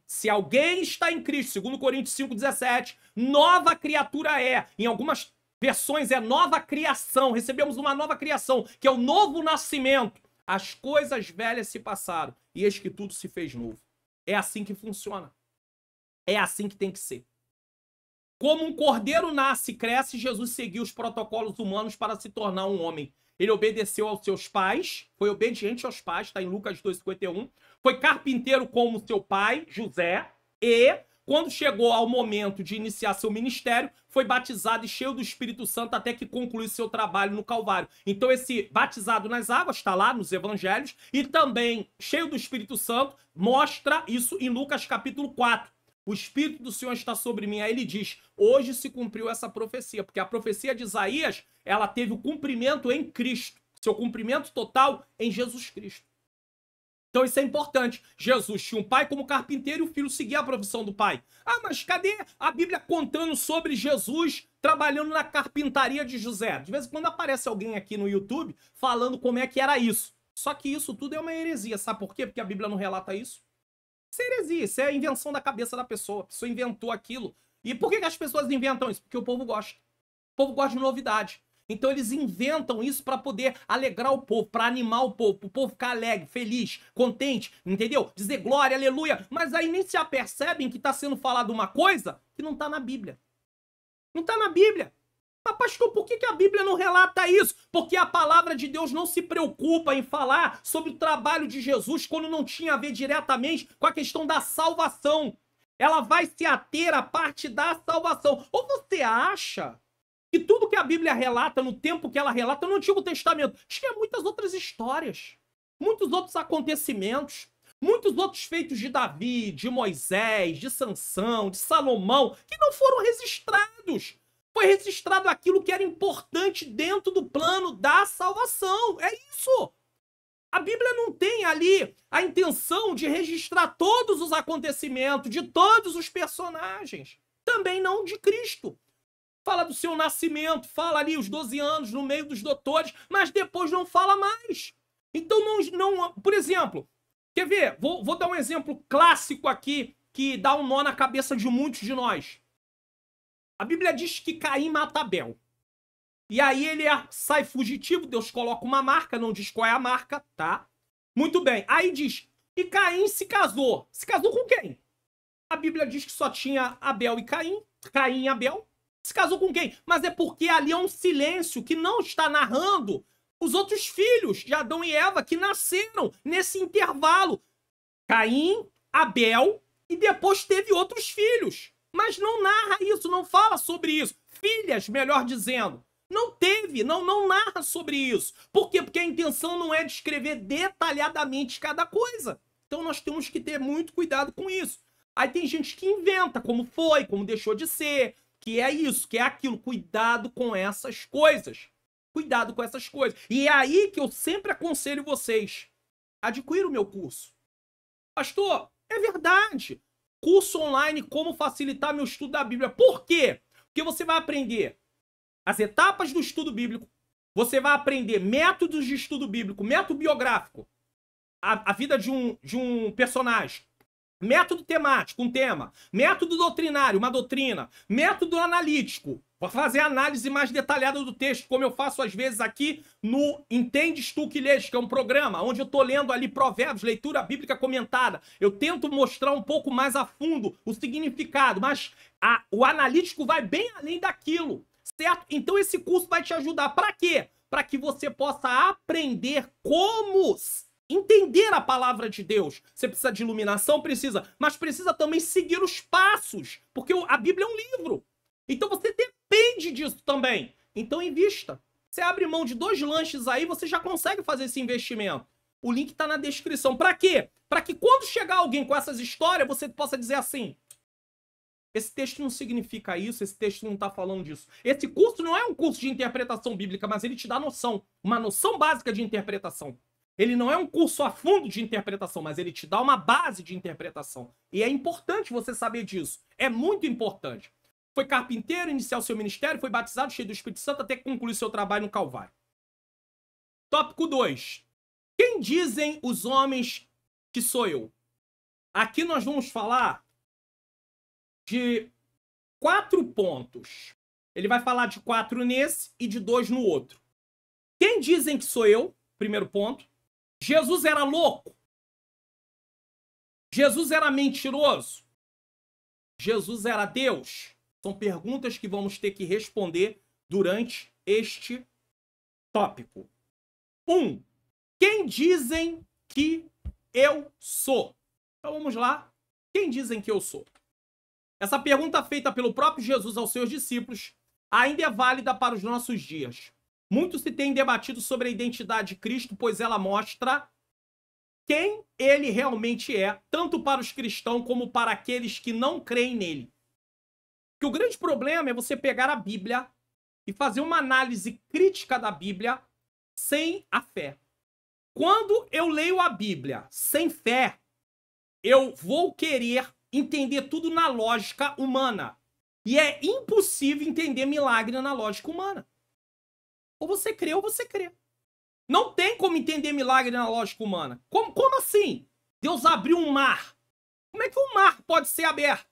Se alguém está em Cristo, segundo Coríntios 5,17, nova criatura é. Em algumas versões é nova criação. Recebemos uma nova criação, que é o novo nascimento. As coisas velhas se passaram e eis que tudo se fez novo. É assim que funciona. É assim que tem que ser. Como um cordeiro nasce e cresce, Jesus seguiu os protocolos humanos para se tornar um homem. Ele obedeceu aos seus pais, foi obediente aos pais, está em Lucas 2,51. Foi carpinteiro como seu pai, José, e quando chegou ao momento de iniciar seu ministério, foi batizado e cheio do Espírito Santo até que concluiu seu trabalho no Calvário. Então esse batizado nas águas está lá nos evangelhos e também cheio do Espírito Santo mostra isso em Lucas capítulo 4. O Espírito do Senhor está sobre mim. Aí ele diz, hoje se cumpriu essa profecia, porque a profecia de Isaías, ela teve o cumprimento em Cristo. Seu cumprimento total em Jesus Cristo. Então isso é importante. Jesus tinha um pai como carpinteiro e o filho seguia a profissão do pai. Ah, mas cadê a Bíblia contando sobre Jesus trabalhando na carpintaria de José? De vez em quando aparece alguém aqui no YouTube falando como é que era isso. Só que isso tudo é uma heresia. Sabe por quê? Porque a Bíblia não relata isso. Isso é heresia, isso é invenção da cabeça da pessoa. A pessoa inventou aquilo. E por que as pessoas inventam isso? Porque o povo gosta. O povo gosta de novidade. Então eles inventam isso para poder alegrar o povo, para animar o povo ficar alegre, feliz, contente, entendeu? Dizer glória, aleluia. Mas aí nem se apercebem que está sendo falado uma coisa que não está na Bíblia. Não está na Bíblia. Mas pastor, por que a Bíblia não relata isso? Porque a palavra de Deus não se preocupa em falar sobre o trabalho de Jesus quando não tinha a ver diretamente com a questão da salvação. Ela vai se ater à parte da salvação. Ou você acha que tudo que a Bíblia relata, no tempo que ela relata, no Antigo Testamento, tinha muitas outras histórias, muitos outros acontecimentos, muitos outros feitos de Davi, de Moisés, de Sansão, de Salomão, que não foram registrados. Foi registrado aquilo que era importante dentro do plano da salvação. É isso. A Bíblia não tem ali a intenção de registrar todos os acontecimentos, de todos os personagens. Também não de Cristo. Fala do seu nascimento, fala ali os 12 anos no meio dos doutores, mas depois não fala mais. Então, por exemplo, quer ver? Vou dar um exemplo clássico aqui que dá um nó na cabeça de muitos de nós. A Bíblia diz que Caim mata Abel. E aí ele sai fugitivo, Deus coloca uma marca, não diz qual é a marca, tá? Muito bem. Aí diz, e Caim se casou. Se casou com quem? A Bíblia diz que só tinha Abel e Caim, Caim e Abel. Se casou com quem? Mas é porque ali é um silêncio que não está narrando os outros filhos de Adão e Eva que nasceram nesse intervalo. Caim, Abel e depois teve outros filhos. Mas não narra isso, não fala sobre isso. Filhas, melhor dizendo. Não teve, não narra sobre isso. Por quê? Porque a intenção não é descrever detalhadamente cada coisa. Então nós temos que ter muito cuidado com isso. Aí tem gente que inventa como foi, como deixou de ser, que é isso, que é aquilo. Cuidado com essas coisas. Cuidado com essas coisas. E é aí que eu sempre aconselho vocês. Adquira o meu curso. Pastor, é verdade. Curso online, como facilitar meu estudo da Bíblia. Por quê? Porque você vai aprender as etapas do estudo bíblico. Você vai aprender métodos de estudo bíblico, método biográfico. A vida de um personagem. Método temático, um tema. Método doutrinário, uma doutrina. Método analítico. Vou fazer a análise mais detalhada do texto, como eu faço às vezes aqui no Entendes Tu Que Lês, que é um programa onde eu estou lendo ali provérbios, leitura bíblica comentada. Eu tento mostrar um pouco mais a fundo o significado, mas o analítico vai bem além daquilo, certo? Então esse curso vai te ajudar. Para quê? Para que você possa aprender como entender a palavra de Deus. Você precisa de iluminação? Precisa. Mas precisa também seguir os passos, porque a Bíblia é um livro. Então você depende disso também. Então invista. Você abre mão de 2 lanches aí, você já consegue fazer esse investimento. O link tá na descrição. Para quê? Para que quando chegar alguém com essas histórias, você possa dizer assim: esse texto não significa isso, esse texto não tá falando disso. Esse curso não é um curso de interpretação bíblica, mas ele te dá noção. Uma noção básica de interpretação. Ele não é um curso a fundo de interpretação, mas ele te dá uma base de interpretação. E é importante você saber disso. É muito importante. Foi carpinteiro, iniciar o seu ministério, foi batizado, cheio do Espírito Santo, até concluir seu trabalho no Calvário. Tópico 2. Quem dizem os homens que sou eu? Aqui nós vamos falar de 4 pontos. Ele vai falar de 4 nesse e de 2 no outro. Quem dizem que sou eu? Primeiro ponto. Jesus era louco? Jesus era mentiroso? Jesus era Deus? São perguntas que vamos ter que responder durante este tópico. 1. Quem dizem que eu sou? Então vamos lá. Quem dizem que eu sou? Essa pergunta feita pelo próprio Jesus aos seus discípulos ainda é válida para os nossos dias. Muito se tem debatido sobre a identidade de Cristo, pois ela mostra quem ele realmente é, tanto para os cristãos como para aqueles que não creem nele. Que o grande problema é você pegar a Bíblia e fazer uma análise crítica da Bíblia sem a fé. Quando eu leio a Bíblia sem fé, eu vou querer entender tudo na lógica humana. E é impossível entender milagre na lógica humana. Ou você crê ou você crê. Não tem como entender milagre na lógica humana. Como assim? Deus abriu um mar. Como é que um mar pode ser aberto?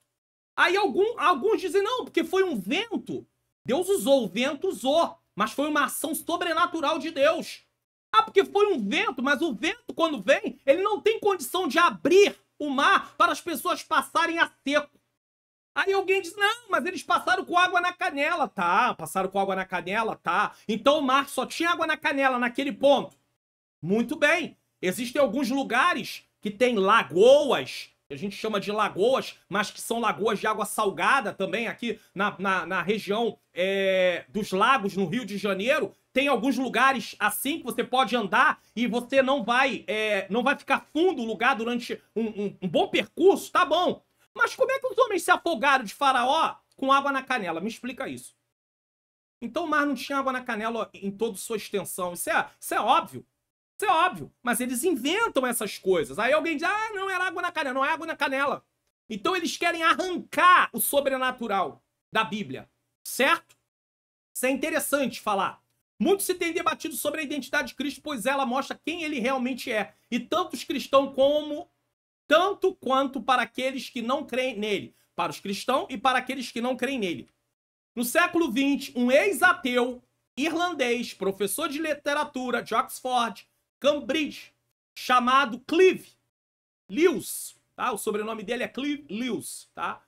Aí alguns dizem, não, porque foi um vento. Deus usou, o vento usou. Mas foi uma ação sobrenatural de Deus. Ah, porque foi um vento, mas o vento, quando vem, ele não tem condição de abrir o mar para as pessoas passarem a seco. Aí alguém diz, não, mas eles passaram com água na canela. Tá, passaram com água na canela, tá. Então o mar só tinha água na canela naquele ponto. Muito bem. Existem alguns lugares que tem lagoas, que a gente chama de lagoas, mas que são lagoas de água salgada também, aqui na região dos lagos, no Rio de Janeiro. Tem alguns lugares assim que você pode andar e você não vai ficar fundo o lugar durante um bom percurso, tá bom. Mas como é que os homens se afogaram de Faraó com água na canela? Me explica isso. Então o mar não tinha água na canela em toda sua extensão. Isso é óbvio. Isso é óbvio. Mas eles inventam essas coisas. Aí alguém diz, ah, não era água na canela. Não é água na canela. Então eles querem arrancar o sobrenatural da Bíblia. Certo? Isso é interessante falar. Muito se tem debatido sobre a identidade de Cristo, pois ela mostra quem ele realmente é. E tanto os cristãos tanto quanto para aqueles que não creem nele. Para os cristãos e para aqueles que não creem nele. No século XX, um ex-ateu irlandês, professor de literatura de Oxford, Cambridge, chamado Clive Lewis, tá? O sobrenome dele é Clive Lewis, tá?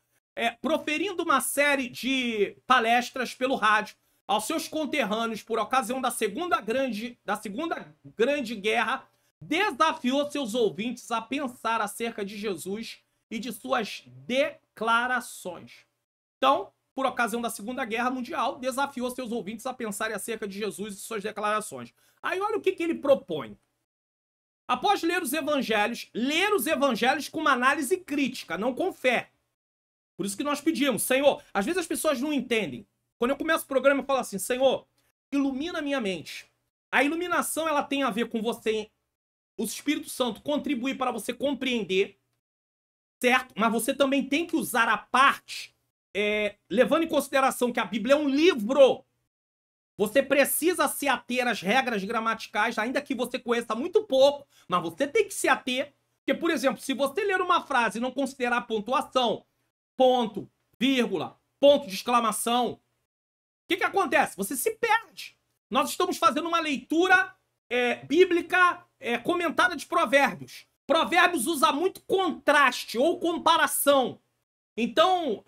Proferindo uma série de palestras pelo rádio aos seus conterrâneos por ocasião da Segunda Grande Guerra, desafiou seus ouvintes a pensar acerca de Jesus e de suas declarações. Então, por ocasião da Segunda Guerra Mundial, desafiou seus ouvintes a pensarem acerca de Jesus e suas declarações. Aí olha o que ele propõe. Após ler os evangelhos com uma análise crítica, não com fé. Por isso que nós pedimos, Senhor, às vezes as pessoas não entendem. Quando eu começo o programa, eu falo assim, Senhor, ilumina a minha mente. A iluminação, ela tem a ver com você, o Espírito Santo, contribuir para você compreender, certo? Mas você também tem que usar a parte, levando em consideração que a Bíblia é um livro. Você precisa se ater às regras gramaticais, ainda que você conheça muito pouco, mas você tem que se ater. Porque, por exemplo, se você ler uma frase e não considerar pontuação, ponto, vírgula, ponto de exclamação, o que acontece? Você se perde. Nós estamos fazendo uma leitura bíblica comentada de Provérbios. Provérbios usa muito contraste ou comparação. Então,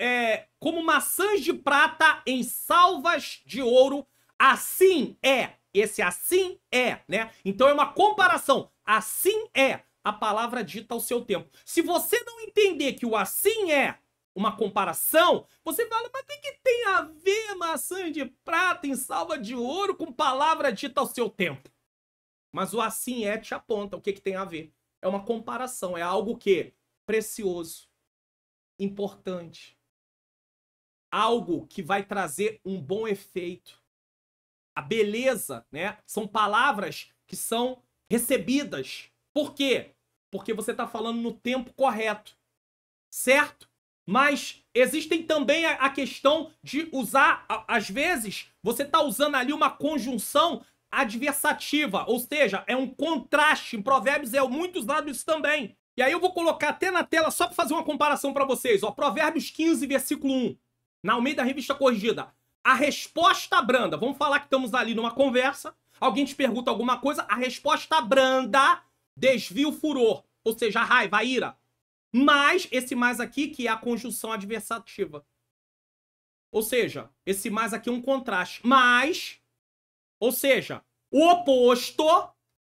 como maçãs de prata em salvas de ouro, assim é. Esse assim é, né? Então é uma comparação. Assim é a palavra dita ao seu tempo. Se você não entender que o assim é uma comparação, você fala, mas o que tem a ver maçã de prata em salva de ouro com palavra dita ao seu tempo? Mas o assim é te aponta o que tem a ver. É uma comparação, é algo que precioso, importante, algo que vai trazer um bom efeito. A beleza, né? São palavras que são recebidas. Por quê? Porque você está falando no tempo correto, certo? Mas existem também a questão de usar, às vezes, você está usando ali uma conjunção adversativa, ou seja, é um contraste. Em Provérbios é muito usado isso também. E aí eu vou colocar até na tela só para fazer uma comparação para vocês. Ó, Provérbios 15, versículo 1, na Almeida Revista Corrigida. A resposta branda, vamos falar que estamos ali numa conversa, alguém te pergunta alguma coisa, a resposta branda desvia o furor, ou seja, a raiva, a ira. Mas esse mais aqui que é a conjunção adversativa. Ou seja, esse mais aqui é um contraste. Mas, ou seja, o oposto,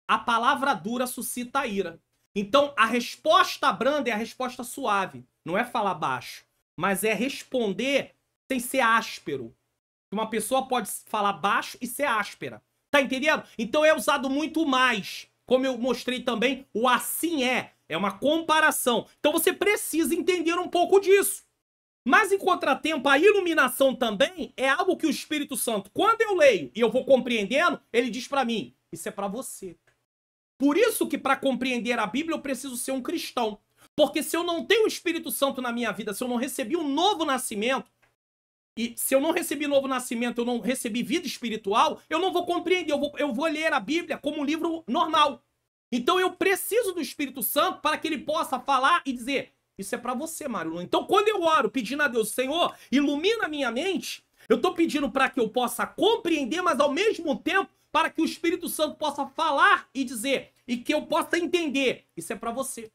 a palavra dura suscita a ira. Então, a resposta branda é a resposta suave. Não é falar baixo, mas é responder sem ser áspero. Uma pessoa pode falar baixo e ser áspera. Tá entendendo? Então é usado muito mais. Como eu mostrei também, o assim é. É uma comparação. Então você precisa entender um pouco disso. Mas em contratempo, a iluminação também é algo que o Espírito Santo, quando eu leio e eu vou compreendendo, ele diz pra mim, isso é pra você. Por isso que para compreender a Bíblia eu preciso ser um cristão. Porque se eu não tenho o Espírito Santo na minha vida, se eu não recebi um novo nascimento, e se eu não recebi novo nascimento, eu não recebi vida espiritual, eu não vou compreender, eu vou ler a Bíblia como um livro normal. Então eu preciso do Espírito Santo para que ele possa falar e dizer, isso é para você, Mário Luna. Então quando eu oro pedindo a Deus, Senhor, ilumina a minha mente, eu estou pedindo para que eu possa compreender, mas ao mesmo tempo para que o Espírito Santo possa falar e dizer, e que eu possa entender, isso é para você.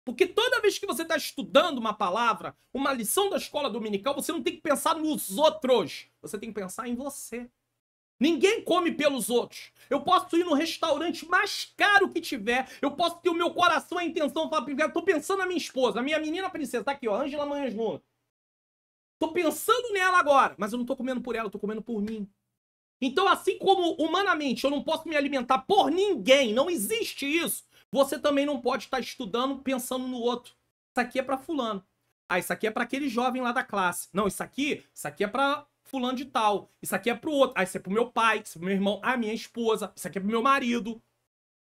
Porque toda vez que você está estudando uma palavra, uma lição da escola dominical, você não tem que pensar nos outros. Você tem que pensar em você. Ninguém come pelos outros. Eu posso ir no restaurante mais caro que tiver. Eu posso ter o meu coração, a intenção de falar, eu tô pensando na minha esposa, a minha menina princesa. Tá aqui, ó, Ângela Manhãs Luna. Tô pensando nela agora, mas eu não tô comendo por ela, eu tô comendo por mim. Então, assim como humanamente eu não posso me alimentar por ninguém, não existe isso. Você também não pode estar estudando pensando no outro. Isso aqui é para fulano. Ah, isso aqui é para aquele jovem lá da classe. Não, isso aqui é para fulano de tal. Isso aqui é pro outro. Ah, isso é pro meu pai, isso é pro meu irmão, a minha esposa. Isso aqui é pro meu marido.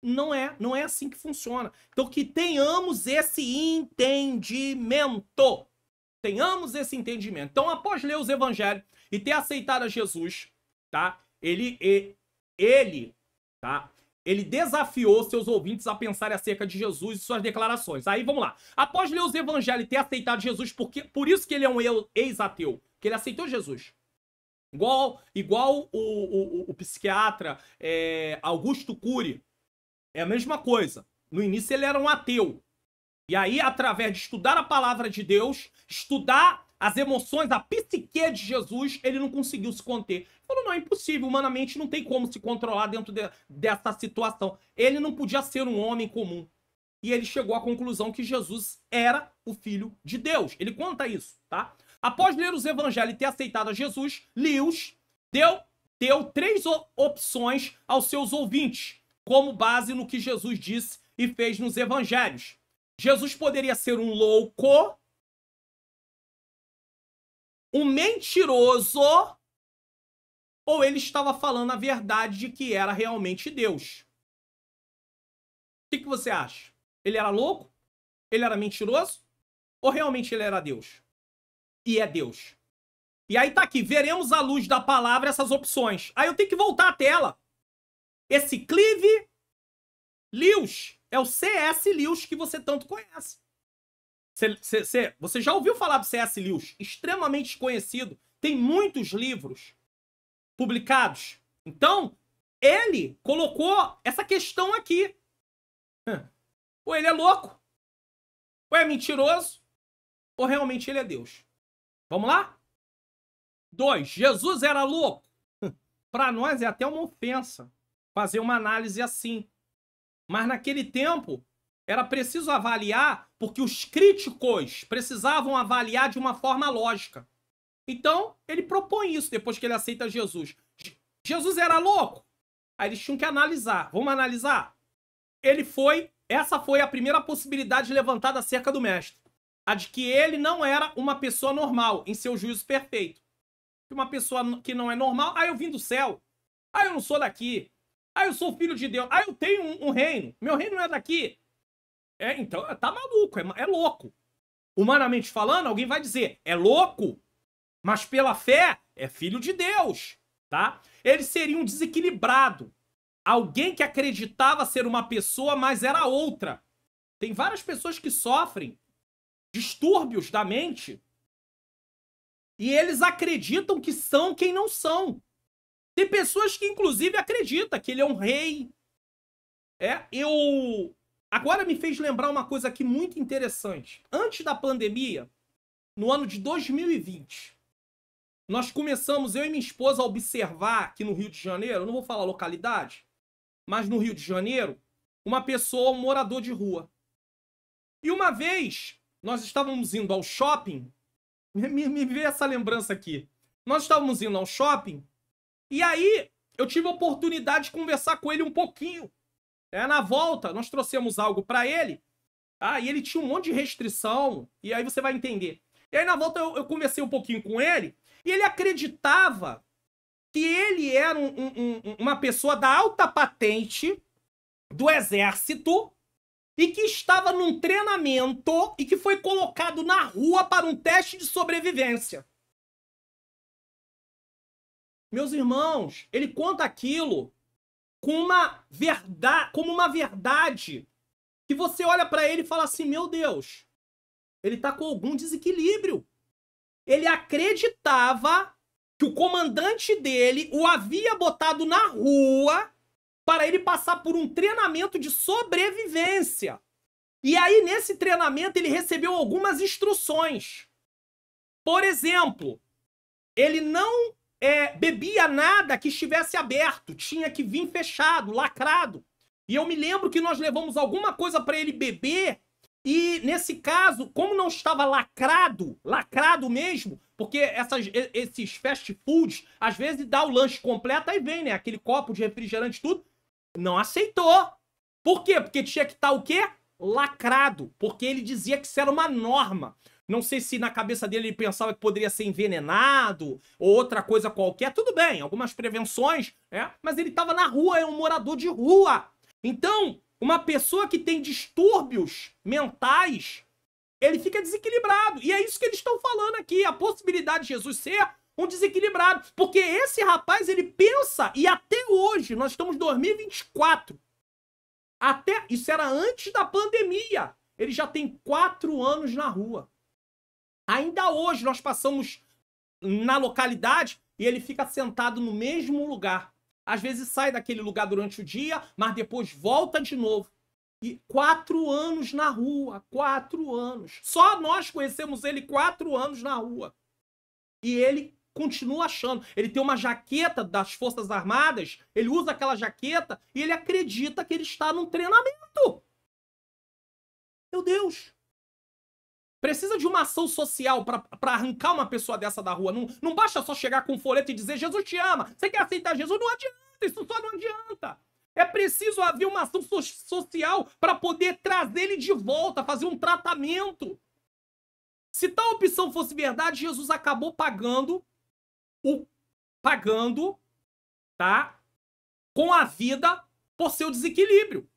Não é assim que funciona. Então que tenhamos esse entendimento. Tenhamos esse entendimento. Então, após ler os evangelhos e ter aceitado a Jesus, tá? Ele desafiou seus ouvintes a pensarem acerca de Jesus e suas declarações. Aí, vamos lá. Após ler os evangelhos e ter aceitado Jesus, por isso que ele é um ex-ateu, que ele aceitou Jesus. Igual o psiquiatra Augusto Cury. É a mesma coisa. No início ele era um ateu. E aí, através de estudar a palavra de Deus, estudar as emoções, a psique de Jesus, ele não conseguiu se conter. Ele falou, não, é impossível, humanamente não tem como se controlar dentro dessa situação. Ele não podia ser um homem comum. E ele chegou à conclusão que Jesus era o Filho de Deus. Ele conta isso, tá? Após ler os evangelhos e ter aceitado a Jesus, Lewis deu 3 opções aos seus ouvintes, como base no que Jesus disse e fez nos evangelhos. Jesus poderia ser um louco, um mentiroso, ou ele estava falando a verdade de que era realmente Deus. O que você acha? Ele era louco? Ele era mentiroso? Ou realmente ele era Deus? E é Deus. E aí tá aqui, veremos à luz da palavra essas opções. Aí eu tenho que voltar à tela. Esse Clive Lewis é o C.S. Lewis que você tanto conhece. Você já ouviu falar do C.S. Lewis? Extremamente conhecido. Tem muitos livros publicados. Então, ele colocou essa questão aqui. Ou ele é louco, ou é mentiroso, ou realmente ele é Deus. Vamos lá? 2. Jesus era louco. Para nós é até uma ofensa fazer uma análise assim. Mas naquele tempo era preciso avaliar, porque os críticos precisavam avaliar de uma forma lógica. Então, ele propõe isso depois que ele aceita Jesus. Jesus era louco? Aí eles tinham que analisar. Vamos analisar? Essa foi a primeira possibilidade levantada acerca do mestre. A de que ele não era uma pessoa normal, em seu juízo perfeito. Uma pessoa que não é normal, eu vim do céu. Eu não sou daqui. Eu sou filho de Deus. Eu tenho um reino. Meu reino não é daqui. Então, tá maluco, é louco. Humanamente falando, alguém vai dizer, é louco, mas pela fé, é filho de Deus, tá? Ele seria um desequilibrado. Alguém que acreditava ser uma pessoa, mas era outra. Tem várias pessoas que sofrem distúrbios da mente e eles acreditam que são quem não são. Tem pessoas que, inclusive, acreditam que ele é um rei. Agora me fez lembrar uma coisa aqui muito interessante. Antes da pandemia, no ano de 2020, nós começamos, eu e minha esposa, a observar aqui no Rio de Janeiro, eu não vou falar localidade, mas no Rio de Janeiro, uma pessoa, um morador de rua. E uma vez, nós estávamos indo ao shopping, me veio essa lembrança aqui. Nós estávamos indo ao shopping, e aí eu tive a oportunidade de conversar com ele um pouquinho. Na volta, nós trouxemos algo para ele, e ele tinha um monte de restrição, e aí você vai entender. E aí na volta eu conversei um pouquinho com ele, e ele acreditava que ele era uma pessoa da alta patente, do exército e que estava num treinamento e que foi colocado na rua para um teste de sobrevivência. Meus irmãos, ele conta aquilo com uma verdade, como uma verdade que você olha para ele e fala assim, meu Deus, ele tá com algum desequilíbrio. Ele acreditava que o comandante dele o havia botado na rua para ele passar por um treinamento de sobrevivência. E aí, nesse treinamento, ele recebeu algumas instruções. Por exemplo, ele não bebia nada que estivesse aberto, tinha que vir fechado, lacrado. E eu me lembro que nós levamos alguma coisa para ele beber, e nesse caso, como não estava lacrado mesmo, porque esses fast foods, às vezes dá o lanche completo, aí vem, né, aquele copo de refrigerante tudo, não aceitou. Por quê? Porque tinha que estar o quê? Lacrado, porque ele dizia que isso era uma norma. Não sei se na cabeça dele ele pensava que poderia ser envenenado ou outra coisa qualquer. Tudo bem, algumas prevenções, mas ele estava na rua, é um morador de rua. Então, uma pessoa que tem distúrbios mentais, ele fica desequilibrado. E é isso que eles estão falando aqui, a possibilidade de Jesus ser um desequilibrado. Porque esse rapaz, ele pensa, e até hoje, nós estamos em 2024, isso era antes da pandemia, ele já tem 4 anos na rua. Ainda hoje nós passamos na localidade e ele fica sentado no mesmo lugar. Às vezes sai daquele lugar durante o dia, mas depois volta de novo. E 4 anos na rua, 4 anos. Só nós conhecemos ele 4 anos na rua. E ele continua achando. Ele tem uma jaqueta das Forças Armadas, ele usa aquela jaqueta e ele acredita que ele está num treinamento. Meu Deus! Precisa de uma ação social para arrancar uma pessoa dessa da rua. Não basta só chegar com um folheto e dizer Jesus te ama. Você quer aceitar Jesus? Não adianta. Isso só não adianta. É preciso haver uma ação social para poder trazer ele de volta, fazer um tratamento. Se tal opção fosse verdade, Jesus acabou pagando, tá? Com a vida por seu desequilíbrio.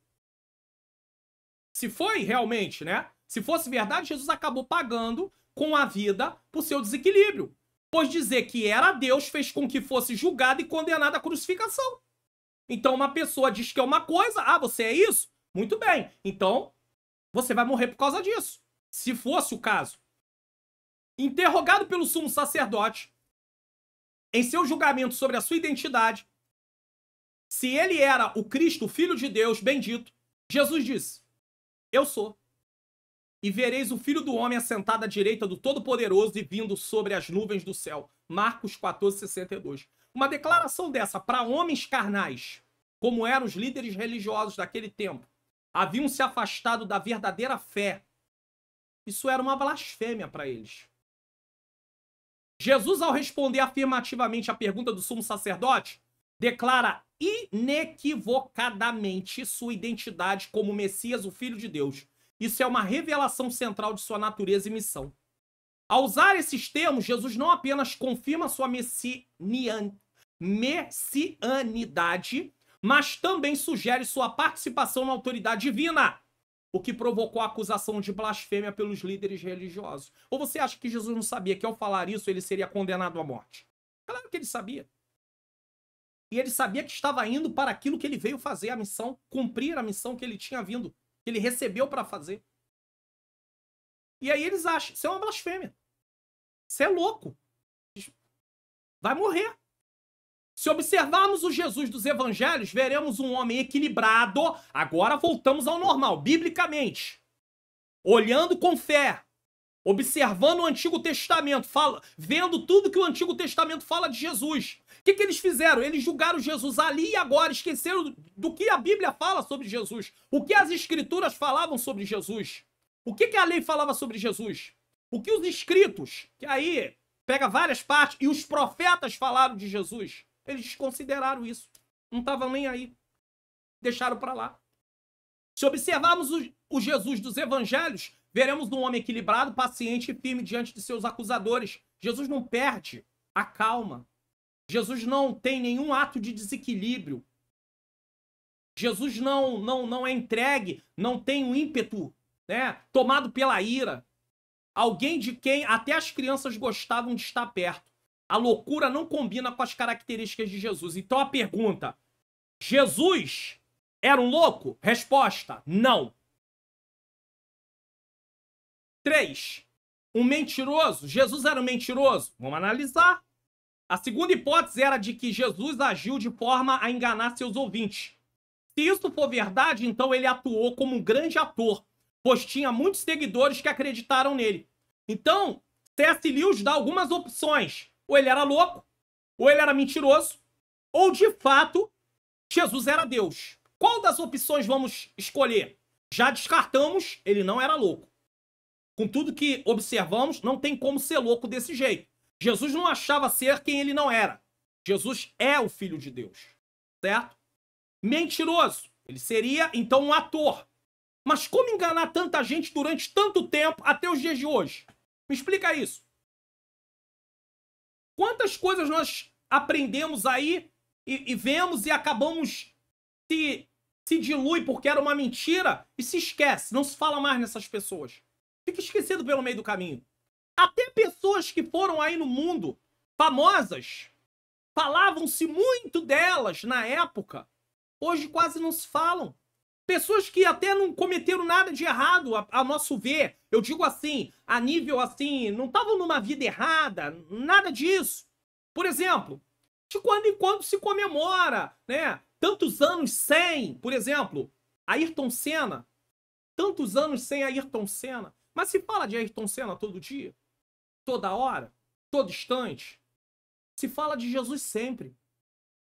Se foi realmente, né? Se fosse verdade, Jesus acabou pagando com a vida por seu desequilíbrio. Pois dizer que era Deus fez com que fosse julgado e condenado à crucificação. Então uma pessoa diz que é uma coisa, você é isso? Muito bem, então você vai morrer por causa disso. Se fosse o caso. Interrogado pelo sumo sacerdote, em seu julgamento sobre a sua identidade, se ele era o Cristo, o Filho de Deus, bendito, Jesus disse, eu sou. E vereis o Filho do Homem assentado à direita do Todo-Poderoso e vindo sobre as nuvens do céu. Marcos 14:62. Uma declaração dessa para homens carnais, como eram os líderes religiosos daquele tempo, haviam se afastado da verdadeira fé. Isso era uma blasfêmia para eles. Jesus, ao responder afirmativamente à pergunta do sumo sacerdote, declara inequivocadamente sua identidade como Messias, o Filho de Deus. Isso é uma revelação central de sua natureza e missão. Ao usar esses termos, Jesus não apenas confirma sua messianidade, mas também sugere sua participação na autoridade divina, o que provocou a acusação de blasfêmia pelos líderes religiosos. Ou você acha que Jesus não sabia que ao falar isso ele seria condenado à morte? Claro que ele sabia. E ele sabia que estava indo para aquilo que ele veio fazer, a missão, cumprir a missão que ele tinha vindo, que ele recebeu para fazer. E aí eles acham, isso é uma blasfêmia. Você é louco. Vai morrer. Se observarmos o Jesus dos evangelhos, veremos um homem equilibrado. Agora voltamos ao normal, biblicamente. Olhando com fé. Observando o Antigo Testamento. Vendo tudo que o Antigo Testamento fala de Jesus. O que eles fizeram? Eles julgaram Jesus ali e agora. Esqueceram do que a Bíblia fala sobre Jesus. O que as Escrituras falavam sobre Jesus. O que a lei falava sobre Jesus. O que os escritos, que aí pega várias partes, e os profetas falaram de Jesus. Eles desconsideraram isso. Não estavam nem aí. Deixaram para lá. Se observarmos o Jesus dos evangelhos, veremos um homem equilibrado, paciente e firme diante de seus acusadores. Jesus não perde a calma. Jesus não tem nenhum ato de desequilíbrio. Jesus não é entregue, não tem um ímpeto, né, tomado pela ira. Alguém de quem até as crianças gostavam de estar perto. A loucura não combina com as características de Jesus. Então a pergunta, Jesus era um louco? Resposta, não. 3. Um mentiroso? Jesus era um mentiroso? Vamos analisar. A segunda hipótese era de que Jesus agiu de forma a enganar seus ouvintes. Se isso for verdade, então ele atuou como um grande ator, pois tinha muitos seguidores que acreditaram nele. Então, C.S. Lewis dá algumas opções. Ou ele era louco, ou ele era mentiroso, ou de fato, Jesus era Deus. Qual das opções vamos escolher? Já descartamos, ele não era louco. Com tudo que observamos, não tem como ser louco desse jeito. Jesus não achava ser quem ele não era. Jesus é o Filho de Deus, certo? Mentiroso. Ele seria, então, um ator. Mas como enganar tanta gente durante tanto tempo até os dias de hoje? Me explica isso. Quantas coisas nós aprendemos aí e vemos e acabamos se dilui porque era uma mentira e se esquece. Não se fala mais nessas pessoas. Fica esquecido pelo meio do caminho. Até pessoas que foram aí no mundo, famosas, falavam-se muito delas na época. Hoje quase não se falam. Pessoas que até não cometeram nada de errado, a nosso ver. Eu digo assim, a nível assim, não estavam numa vida errada, nada disso. Por exemplo, de quando em quando se comemora, né? Tantos anos sem, por exemplo, Ayrton Senna. Tantos anos sem Ayrton Senna. Mas se fala de Ayrton Senna todo dia, toda hora, todo instante. Se fala de Jesus sempre.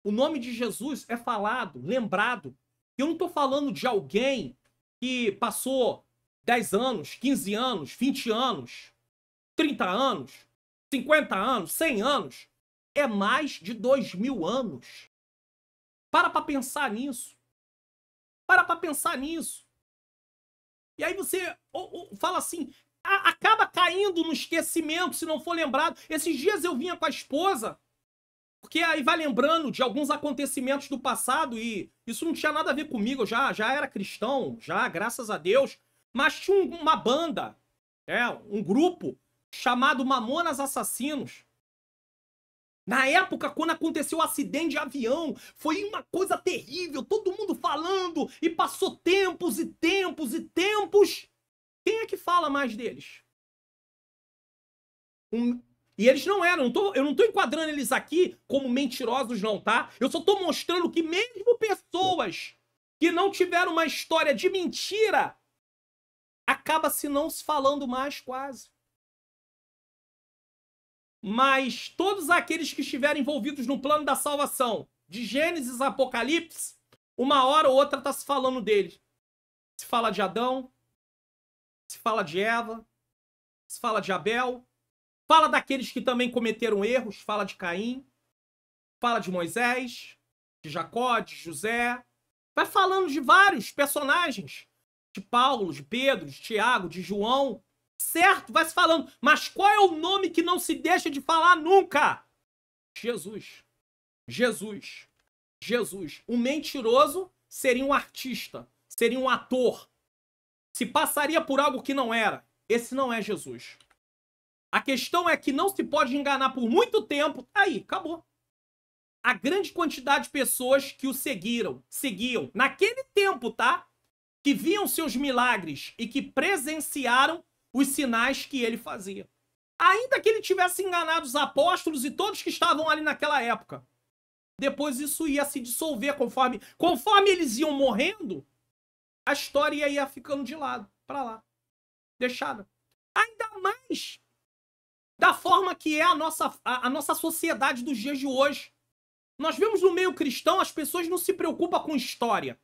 O nome de Jesus é falado, lembrado. Eu não estou falando de alguém que passou 10 anos, 15 anos, 20 anos, 30 anos, 50 anos, 100 anos. É mais de 2000 anos. Para pensar nisso. Para pensar nisso. E aí você fala assim, acaba caindo no esquecimento se não for lembrado. Esses dias eu vinha com a esposa, porque aí vai lembrando de alguns acontecimentos do passado e isso não tinha nada a ver comigo, eu já era cristão, já, graças a Deus. Mas tinha uma banda, um grupo chamado Mamonas Assassinos. Na época, quando aconteceu o acidente de avião, foi uma coisa terrível, todo mundo falando, e passou tempos e tempos e tempos. Quem é que fala mais deles? E eles não eram, eu não tô enquadrando eles aqui como mentirosos não, tá? Eu só tô mostrando que mesmo pessoas que não tiveram uma história de mentira, acaba-se não se falando mais quase. Mas todos aqueles que estiverem envolvidos no plano da salvação, de Gênesis a Apocalipse, uma hora ou outra está se falando deles. Se fala de Adão, se fala de Eva, se fala de Abel, fala daqueles que também cometeram erros, fala de Caim, fala de Moisés, de Jacó, de José. Vai falando de vários personagens, de Paulo, de Pedro, de Tiago, de João. Certo, vai se falando. Mas qual é o nome que não se deixa de falar nunca? Jesus. Jesus. Jesus. Um mentiroso seria um artista, seria um ator. Se passaria por algo que não era. Esse não é Jesus. A questão é que não se pode enganar por muito tempo. Aí, acabou. A grande quantidade de pessoas que o seguiam naquele tempo, tá? Que viam seus milagres e que presenciaram os sinais que ele fazia. Ainda que ele tivesse enganado os apóstolos e todos que estavam ali naquela época. Depois isso ia se dissolver conforme eles iam morrendo, a história ia ficando de lado, para lá, deixada. Ainda mais da forma que é a nossa sociedade dos dias de hoje. Nós vemos no meio cristão, as pessoas não se preocupam com história.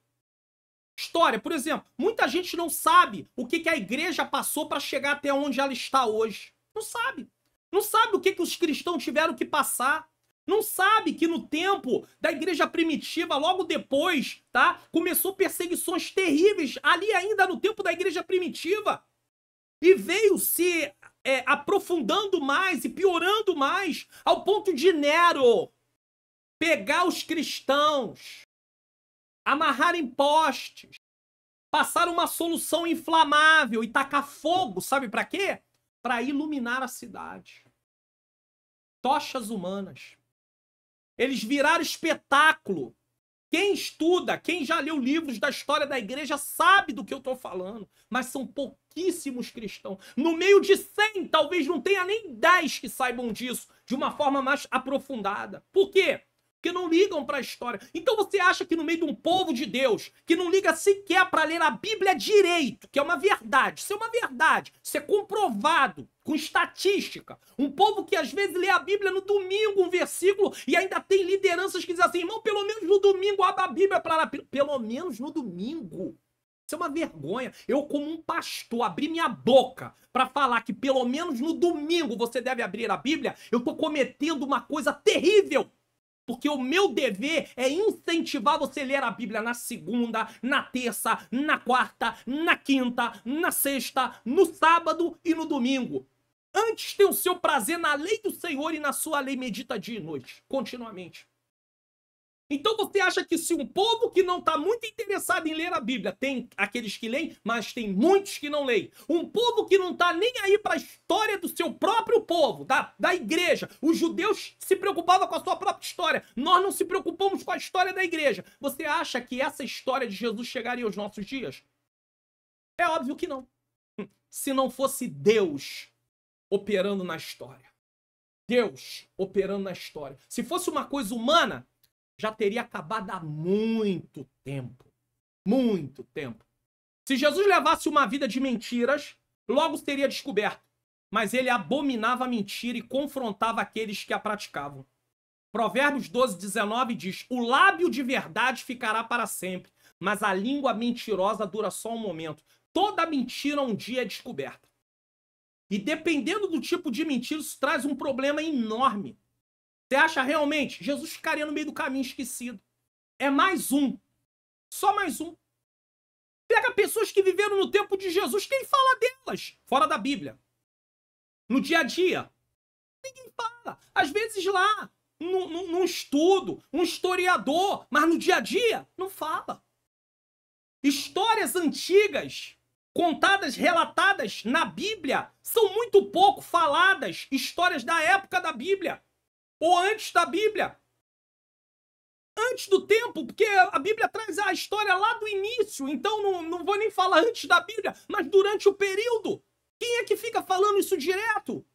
História, por exemplo, muita gente não sabe o que a igreja passou para chegar até onde ela está hoje. Não sabe. Não sabe o que os cristãos tiveram que passar. Não sabe que no tempo da igreja primitiva, logo depois, tá? Começou perseguições terríveis ali ainda no tempo da igreja primitiva. E veio se aprofundando mais e piorando mais, ao ponto de Nero pegar os cristãos, amarrarem postes, passar uma solução inflamável e tacar fogo, sabe para quê? Para iluminar a cidade. Tochas humanas. Eles viraram espetáculo. Quem estuda, quem já leu livros da história da igreja sabe do que eu estou falando. Mas são pouquíssimos cristãos. No meio de 100, talvez não tenha nem 10 que saibam disso de uma forma mais aprofundada. Por quê? Porque não ligam para a história. Então você acha que no meio de um povo de Deus, que não liga sequer para ler a Bíblia direito, que é uma verdade, isso é uma verdade, isso é comprovado, com estatística. Um povo que às vezes lê a Bíblia no domingo, um versículo, e ainda tem lideranças que dizem assim, irmão, pelo menos no domingo abra a Bíblia para lá. Pelo menos no domingo. Isso é uma vergonha. Eu, como um pastor, abrir minha boca para falar que pelo menos no domingo você deve abrir a Bíblia, eu estou cometendo uma coisa terrível. Porque o meu dever é incentivar você a ler a Bíblia na segunda, na terça, na quarta, na quinta, na sexta, no sábado e no domingo. Antes tem o seu prazer na lei do Senhor e na sua lei medita dia e noite, continuamente. Então você acha que se um povo que não está muito interessado em ler a Bíblia, tem aqueles que leem, mas tem muitos que não leem. Um povo que não está nem aí para a história do seu próprio povo, da igreja. Os judeus se preocupavam com a sua própria história. Nós não se preocupamos com a história da igreja. Você acha que essa história de Jesus chegaria aos nossos dias? É óbvio que não. Se não fosse Deus operando na história. Deus operando na história. Se fosse uma coisa humana, já teria acabado há muito tempo. Muito tempo. Se Jesus levasse uma vida de mentiras, logo seria descoberto. Mas ele abominava a mentira e confrontava aqueles que a praticavam. Provérbios 12, 19 diz, o lábio de verdade ficará para sempre, mas a língua mentirosa dura só um momento. Toda mentira um dia é descoberta. E dependendo do tipo de mentira, isso traz um problema enorme. Você acha realmente? Jesus ficaria no meio do caminho esquecido. É mais um. Só mais um. Pega pessoas que viveram no tempo de Jesus. Quem fala delas? Fora da Bíblia. No dia a dia. Ninguém fala. Às vezes lá, num estudo, um historiador. Mas no dia a dia, não fala. Histórias antigas, contadas, relatadas na Bíblia, são muito pouco faladas. Histórias da época da Bíblia. Ou antes da Bíblia. Antes do tempo, porque a Bíblia traz a história lá do início. Então não vou nem falar antes da Bíblia, mas durante o período. Quem é que fica falando isso direto?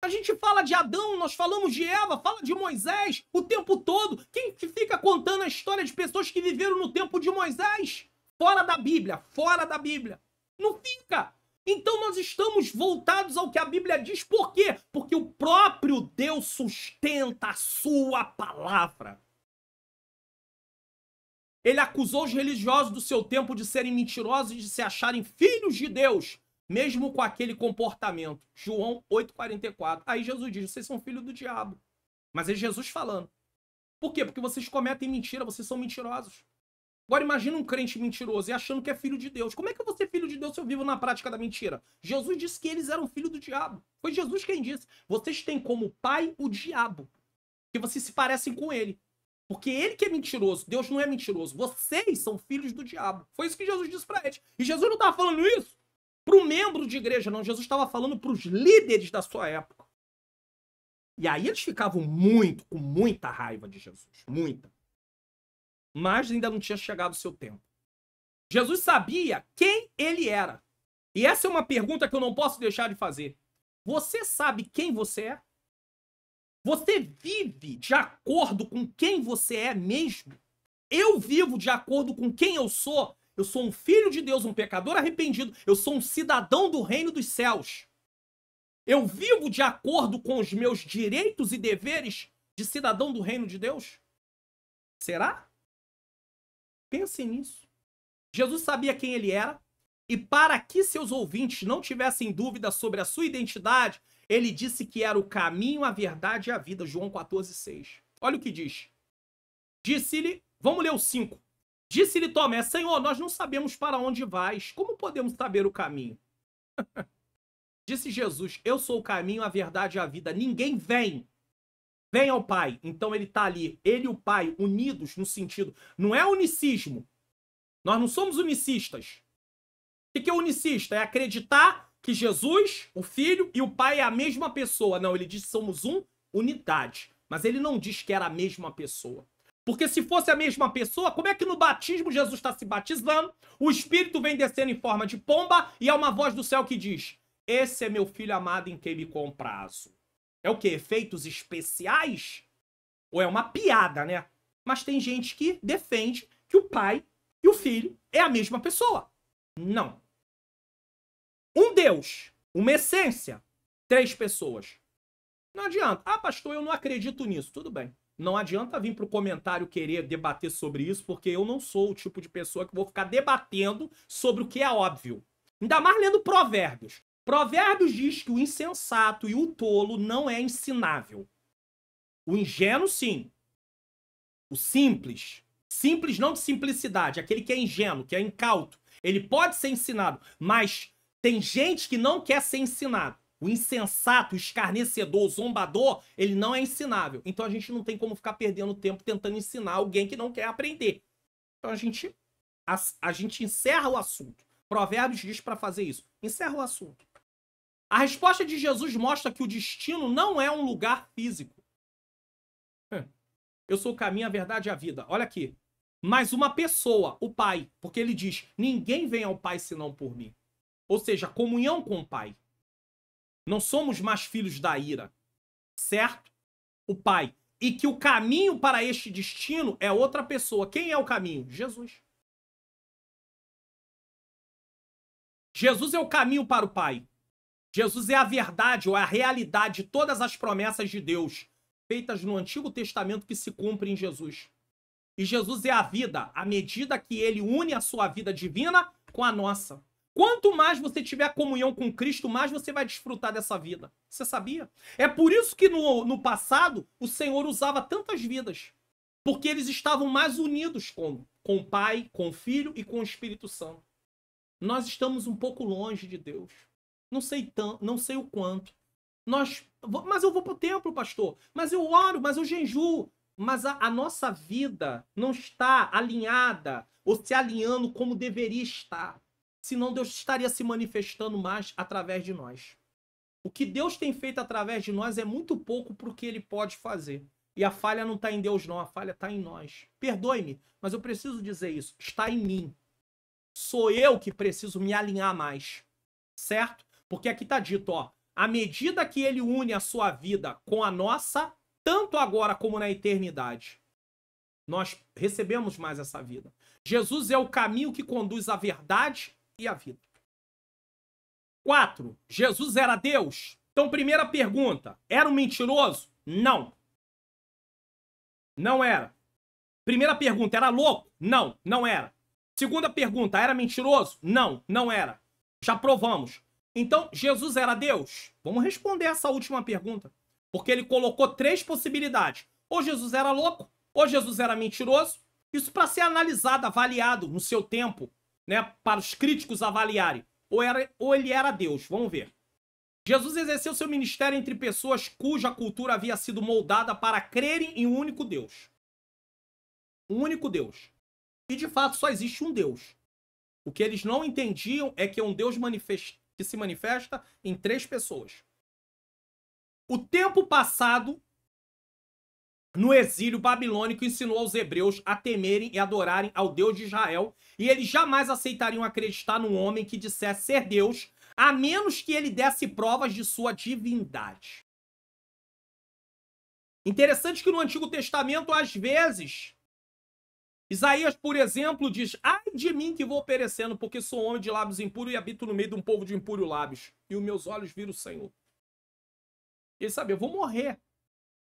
A gente fala de Adão, nós falamos de Eva, fala de Moisés o tempo todo. Quem que fica contando a história de pessoas que viveram no tempo de Moisés? Fora da Bíblia, fora da Bíblia. Não fica. Então nós estamos voltados ao que a Bíblia diz. Por quê? Porque o próprio Deus sustenta a sua palavra. Ele acusou os religiosos do seu tempo de serem mentirosos e de se acharem filhos de Deus, mesmo com aquele comportamento. João 8,44. Aí Jesus diz, vocês são filhos do diabo. Mas é Jesus falando. Por quê? Porque vocês cometem mentira, vocês são mentirosos. Agora imagina um crente mentiroso e achando que é filho de Deus. Como é que eu vou ser filho de Deus se eu vivo na prática da mentira? Jesus disse que eles eram filho do diabo. Foi Jesus quem disse. Vocês têm como pai o diabo. Que vocês se parecem com ele. Porque ele que é mentiroso. Deus não é mentiroso. Vocês são filhos do diabo. Foi isso que Jesus disse para eles. E Jesus não estava falando isso para o membro de igreja, não. Jesus estava falando para os líderes da sua época. E aí eles ficavam com muita raiva de Jesus. Muita. Mas ainda não tinha chegado o seu tempo. Jesus sabia quem ele era. E essa é uma pergunta que eu não posso deixar de fazer. Você sabe quem você é? Você vive de acordo com quem você é mesmo? Eu vivo de acordo com quem eu sou. Eu sou um filho de Deus, um pecador arrependido. Eu sou um cidadão do reino dos céus. Eu vivo de acordo com os meus direitos e deveres de cidadão do reino de Deus? Será? Pensem nisso. Jesus sabia quem ele era, e para que seus ouvintes não tivessem dúvida sobre a sua identidade, ele disse que era o caminho, a verdade e a vida. João 14,6. Olha o que diz. Disse-lhe, vamos ler o 5. Disse-lhe Tomé, Senhor, nós não sabemos para onde vais. Como podemos saber o caminho? Disse Jesus, eu sou o caminho, a verdade e a vida. Ninguém vem ao Pai. Então ele está ali, ele e o Pai, unidos no sentido, não é unicismo, Nós não somos unicistas. O que é unicista? É acreditar que Jesus, o Filho e o Pai é a mesma pessoa. Não, ele diz que somos unidade. Mas ele não diz que era a mesma pessoa. Porque se fosse a mesma pessoa, como é que no batismo Jesus está se batizando, o Espírito vem descendo em forma de pomba e há uma voz do céu que diz: esse é meu filho amado em quem me comprazo. É o quê? Efeitos especiais? Ou é uma piada, né? Mas tem gente que defende que o Pai e o Filho é a mesma pessoa. Não. Um Deus, uma essência, 3 pessoas. Não adianta. Ah, pastor, eu não acredito nisso. Tudo bem. Não adianta vir pro comentário querer debater sobre isso, porque eu não sou o tipo de pessoa que vou ficar debatendo sobre o que é óbvio. Ainda mais lendo Provérbios. Provérbios diz que o insensato e o tolo não é ensinável. O ingênuo, sim. O simples. Simples não de simplicidade. Aquele que é ingênuo, que é incauto. Ele pode ser ensinado, mas tem gente que não quer ser ensinado. O insensato, o escarnecedor, o zombador, ele não é ensinável. Então a gente não tem como ficar perdendo tempo tentando ensinar alguém que não quer aprender. Então a gente encerra o assunto. Provérbios diz para fazer isso. Encerra o assunto. A resposta de Jesus mostra que o destino não é um lugar físico. Eu sou o caminho, a verdade e a vida. Olha aqui. Mas uma pessoa, o Pai. Porque ele diz, ninguém vem ao Pai senão por mim. Ou seja, comunhão com o Pai. Não somos mais filhos da ira. Certo? O Pai. E que o caminho para este destino é outra pessoa. Quem é o caminho? Jesus. Jesus é o caminho para o Pai. Jesus é a verdade ou a realidade de todas as promessas de Deus feitas no Antigo Testamento que se cumprem em Jesus. E Jesus é a vida, à medida que ele une a sua vida divina com a nossa. Quanto mais você tiver comunhão com Cristo, mais você vai desfrutar dessa vida. Você sabia? É por isso que no passado o Senhor usava tantas vidas. Porque eles estavam mais unidos com o Pai, com o Filho e com o Espírito Santo. Nós estamos um pouco longe de Deus. Não sei o quanto. Mas eu vou pro templo, pastor. Mas eu oro, mas eu jejuo. Mas a nossa vida não está alinhada ou se alinhando como deveria estar. Senão Deus estaria se manifestando mais através de nós. O que Deus tem feito através de nós é muito pouco para o que ele pode fazer. E a falha não está em Deus, não. A falha está em nós. Perdoe-me, mas eu preciso dizer isso. Está em mim. Sou eu que preciso me alinhar mais. Certo? Porque aqui está dito, ó. À medida que ele une a sua vida com a nossa, tanto agora como na eternidade, nós recebemos mais essa vida. Jesus é o caminho que conduz à verdade e à vida. 4. Jesus era Deus? Então, primeira pergunta. Era um mentiroso? Não. Não era. Primeira pergunta. Era louco? Não, não era. Segunda pergunta. Era mentiroso? Não, não era. Já provamos. Então, Jesus era Deus? Vamos responder essa última pergunta. Porque ele colocou 3 possibilidades. Ou Jesus era louco, ou Jesus era mentiroso. Isso para ser analisado, avaliado no seu tempo, né? Para os críticos avaliarem. Ou ele era Deus. Vamos ver. Jesus exerceu seu ministério entre pessoas cuja cultura havia sido moldada para crerem em um único Deus. Um único Deus. E de fato só existe um Deus. O que eles não entendiam é que é um Deus que se manifesta em 3 pessoas. O tempo passado, no exílio babilônico, ensinou aos hebreus a temerem e adorarem ao Deus de Israel, e eles jamais aceitariam acreditar num homem que dissesse ser Deus, a menos que ele desse provas de sua divindade. Interessante que no Antigo Testamento, às vezes, Isaías, por exemplo, diz: ai de mim que vou perecendo, porque sou homem de lábios impuros e habito no meio de um povo de impuros lábios, e os meus olhos viram o Senhor. Ele sabe, eu vou morrer.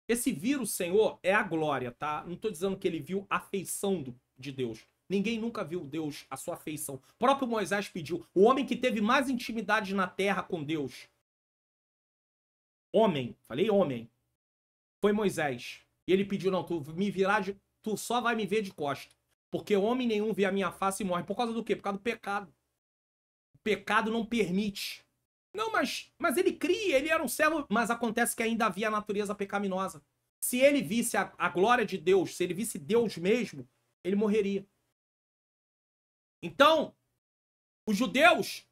Esse vir o Senhor é a glória, tá? Não estou dizendo que ele viu a feição de Deus. Ninguém nunca viu Deus, a sua feição. O próprio Moisés pediu. O homem que teve mais intimidade na terra com Deus. Homem, falei homem. Foi Moisés. E ele pediu, não, tu só vai me ver de costa. Porque homem nenhum vê a minha face e morre. Por causa do quê? Por causa do pecado. O pecado não permite. Não, mas ele cria, ele era um servo, mas acontece que ainda havia a natureza pecaminosa. Se ele visse a glória de Deus, se ele visse Deus mesmo, ele morreria. Então, os judeus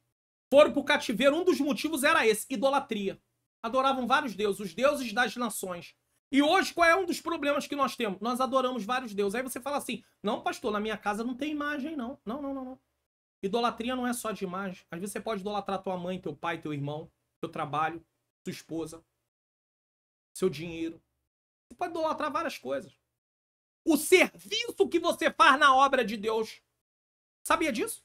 foram para o cativeiro, um dos motivos era esse, idolatria. Adoravam vários deuses, os deuses das nações. E hoje, qual é um dos problemas que nós temos? Nós adoramos vários deuses. Aí você fala assim, não, pastor, na minha casa não tem imagem, não. Não. Idolatria não é só de imagem. Às vezes você pode idolatrar tua mãe, teu pai, teu irmão, teu trabalho, tua esposa, seu dinheiro. Você pode idolatrar várias coisas. O serviço que você faz na obra de Deus. Sabia disso?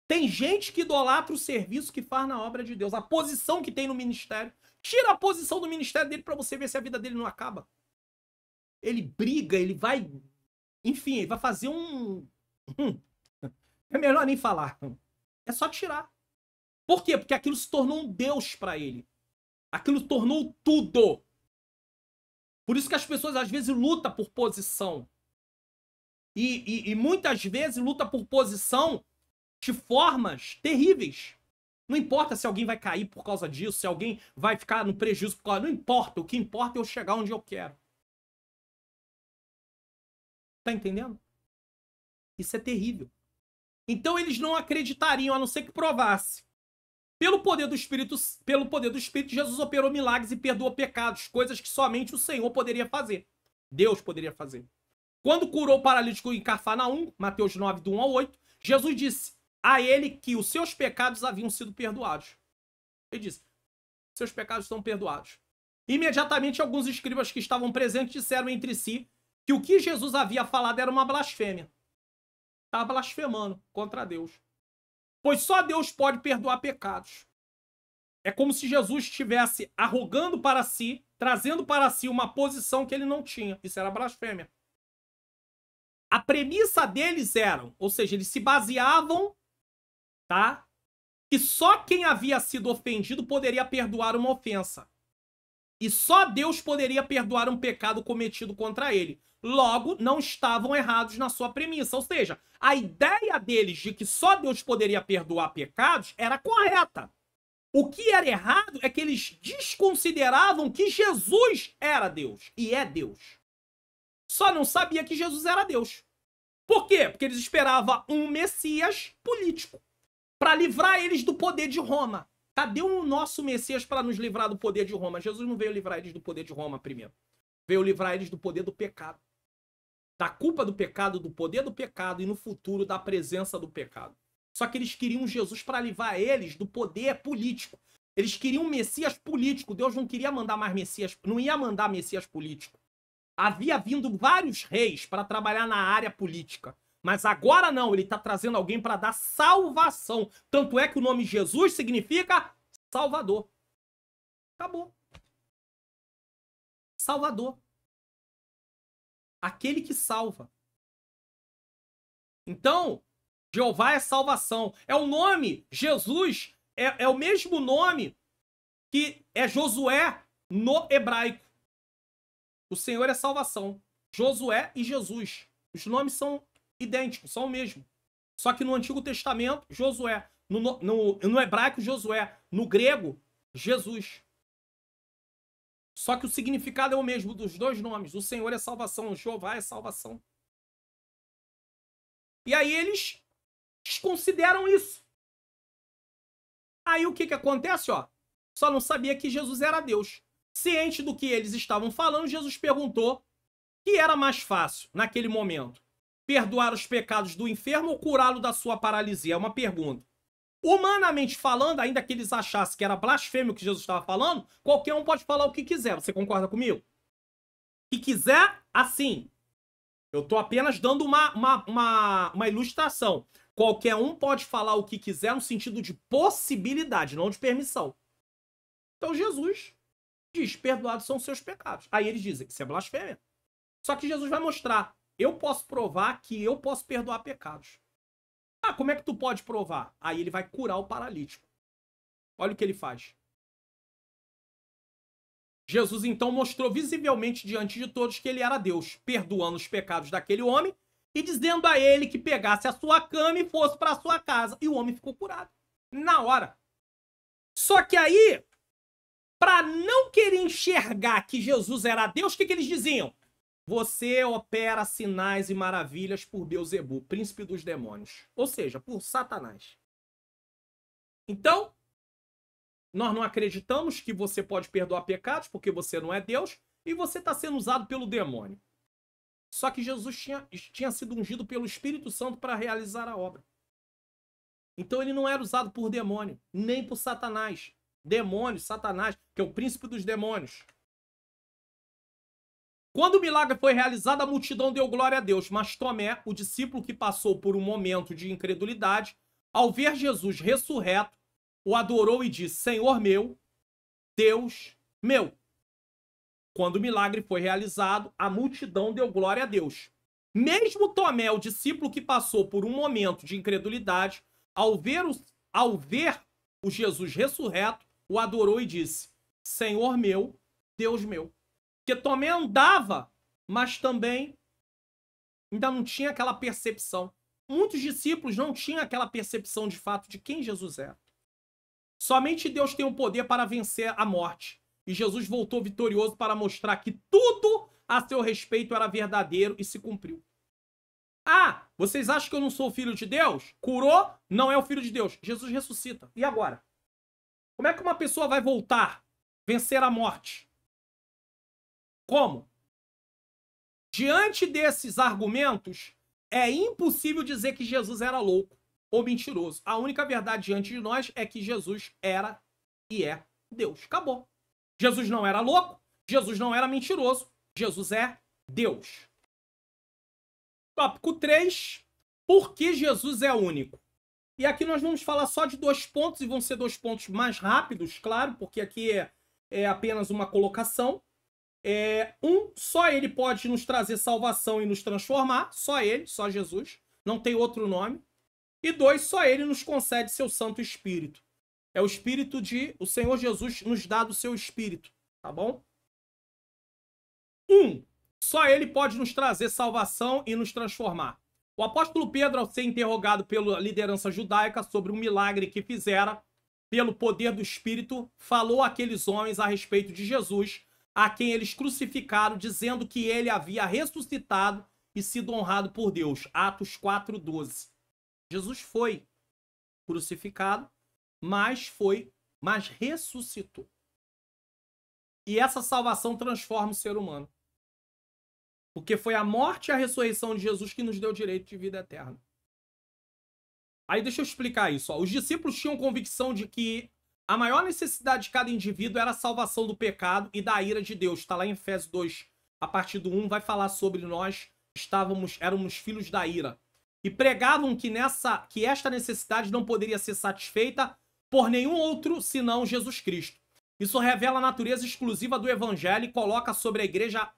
Tem gente que idolatra o serviço que faz na obra de Deus. A posição que tem no ministério. Tira a posição do ministério dele para você ver se a vida dele não acaba. Ele briga, ele vai... Enfim, ele vai fazer um... É melhor nem falar. É só tirar. Por quê? Porque aquilo se tornou um Deus para ele. Aquilo tornou tudo. Por isso que as pessoas às vezes lutam por posição. E muitas vezes lutam por posição de formas terríveis. Não importa se alguém vai cair por causa disso, se alguém vai ficar no prejuízo por causa... Não importa. O que importa é eu chegar onde eu quero. Tá entendendo? Isso é terrível. Então eles não acreditariam, a não ser que provasse. Pelo poder do Espírito, Jesus operou milagres e perdoou pecados, coisas que somente o Senhor poderia fazer. Deus poderia fazer. Quando curou o paralítico em Cafarnaum, Mateus 9, do 1 ao 8, Jesus disse a ele que os seus pecados haviam sido perdoados. Ele disse, seus pecados estão perdoados. Imediatamente, alguns escribas que estavam presentes disseram entre si que o que Jesus havia falado era uma blasfêmia. Estava blasfemando contra Deus. Pois só Deus pode perdoar pecados. É como se Jesus estivesse arrogando para si, trazendo para si uma posição que ele não tinha. Isso era blasfêmia. A premissa deles era, ou seja, eles se baseavam, tá? Que só quem havia sido ofendido poderia perdoar uma ofensa. E só Deus poderia perdoar um pecado cometido contra ele. Logo, não estavam errados na sua premissa. Ou seja, a ideia deles de que só Deus poderia perdoar pecados era correta. O que era errado é que eles desconsideravam que Jesus era Deus. E é Deus. Só não sabia que Jesus era Deus. Por quê? Porque eles esperavam um Messias político para livrar eles do poder de Roma. Cadê o nosso Messias para nos livrar do poder de Roma? Jesus não veio livrar eles do poder de Roma primeiro. Veio livrar eles do poder do pecado. Da culpa do pecado, do poder do pecado e no futuro da presença do pecado. Só que eles queriam Jesus para livrar eles do poder político. Eles queriam um Messias político. Deus não queria mandar mais Messias, não ia mandar Messias político. Havia vindo vários reis para trabalhar na área política. Mas agora não, ele está trazendo alguém para dar salvação. Tanto é que o nome Jesus significa Salvador. Acabou. Salvador. Aquele que salva. Então, Jeová é salvação. É o nome, Jesus, é o mesmo nome que é Josué no hebraico. O Senhor é salvação. Josué e Jesus. Os nomes são idênticos, são o mesmo. Só que no Antigo Testamento, Josué. No hebraico, Josué. No grego, Jesus. Só que o significado é o mesmo dos dois nomes. O Senhor é salvação, o Jeová é salvação. E aí eles desconsideram isso. Aí o que acontece, ó? Só não sabia que Jesus era Deus. Ciente do que eles estavam falando, Jesus perguntou que era mais fácil, naquele momento, perdoar os pecados do enfermo ou curá-lo da sua paralisia? É uma pergunta. Humanamente falando, ainda que eles achassem que era blasfêmio o que Jesus estava falando, qualquer um pode falar o que quiser. Você concorda comigo? Se quiser, assim. Eu estou apenas dando uma ilustração. Qualquer um pode falar o que quiser no sentido de possibilidade, não de permissão. Então Jesus diz, perdoados são os seus pecados. Aí eles dizem que isso é blasfêmia. Só que Jesus vai mostrar, eu posso provar que eu posso perdoar pecados. Ah, como é que tu pode provar? Aí ele vai curar o paralítico. Olha o que ele faz. Jesus então mostrou visivelmente diante de todos que ele era Deus, perdoando os pecados daquele homem e dizendo a ele que pegasse a sua cama e fosse para a sua casa. E o homem ficou curado. Na hora. Só que aí, para não querer enxergar que Jesus era Deus, o que eles diziam? você opera sinais e maravilhas por Beelzebul, príncipe dos demônios. Ou seja, por Satanás. Então, nós não acreditamos que você pode perdoar pecados porque você não é Deus e você está sendo usado pelo demônio. Só que Jesus tinha sido ungido pelo Espírito Santo para realizar a obra. Então ele não era usado por demônio, nem por Satanás. Demônio, Satanás, que é o príncipe dos demônios. Quando o milagre foi realizado, a multidão deu glória a Deus, mas Tomé, o discípulo que passou por um momento de incredulidade, ao ver Jesus ressurreto, o adorou e disse: Senhor meu, Deus meu. Quando o milagre foi realizado, a multidão deu glória a Deus. Mesmo Tomé, o discípulo que passou por um momento de incredulidade, ao ver o Jesus ressurreto, o adorou e disse: Senhor meu, Deus meu. Porque Tomé andava, mas também ainda não tinha aquela percepção. Muitos discípulos não tinham aquela percepção de fato de quem Jesus era. Somente Deus tem o poder para vencer a morte. E Jesus voltou vitorioso para mostrar que tudo a seu respeito era verdadeiro e se cumpriu. Ah, vocês acham que eu não sou o filho de Deus? Curou? Não é o filho de Deus. Jesus ressuscita. E agora? Como é que uma pessoa vai voltar, vencer a morte? Como? Diante desses argumentos, é impossível dizer que Jesus era louco ou mentiroso. A única verdade diante de nós é que Jesus era e é Deus. Acabou. Jesus não era louco, Jesus não era mentiroso, Jesus é Deus. Tópico 3. Por que Jesus é único? E aqui nós vamos falar só de 2 pontos, e vão ser 2 pontos mais rápidos, claro, porque aqui é apenas uma colocação. Só ele pode nos trazer salvação e nos transformar, só ele, só Jesus, não tem outro nome. E 2, só ele nos concede seu Santo Espírito. É o Espírito o Senhor Jesus nos dá do seu Espírito, tá bom? 1, só ele pode nos trazer salvação e nos transformar. O apóstolo Pedro, ao ser interrogado pela liderança judaica sobre o milagre que fizera pelo poder do Espírito, falou àqueles homens a respeito de Jesus, a quem eles crucificaram, dizendo que ele havia ressuscitado e sido honrado por Deus. Atos 4:12. Jesus foi crucificado, mas ressuscitou. E essa salvação transforma o ser humano. Porque foi a morte e a ressurreição de Jesus que nos deu o direito de vida eterna. Aí deixa eu explicar isso. Os discípulos tinham convicção de que a maior necessidade de cada indivíduo era a salvação do pecado e da ira de Deus. Está lá em Efésios 2, a partir do 1, vai falar sobre nós éramos filhos da ira. E pregavam que esta necessidade não poderia ser satisfeita por nenhum outro senão Jesus Cristo. Isso revela a natureza exclusiva do evangelho e coloca sobre a igreja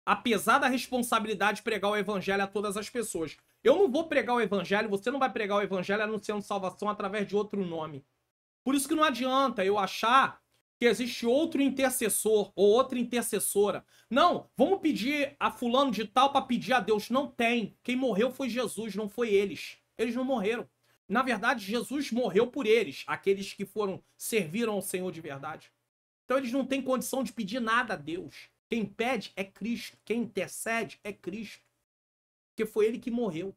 a pesada responsabilidade de pregar o evangelho a todas as pessoas. Eu não vou pregar o evangelho, você não vai pregar o evangelho anunciando salvação através de outro nome. Por isso que não adianta eu achar que existe outro intercessor ou outra intercessora. Não, vamos pedir a fulano de tal para pedir a Deus. Não tem. Quem morreu foi Jesus, não foi eles. Eles não morreram. Na verdade, Jesus morreu por eles, aqueles que serviram ao Senhor de verdade. Então eles não têm condição de pedir nada a Deus. Quem pede é Cristo. Quem intercede é Cristo. Porque foi ele que morreu.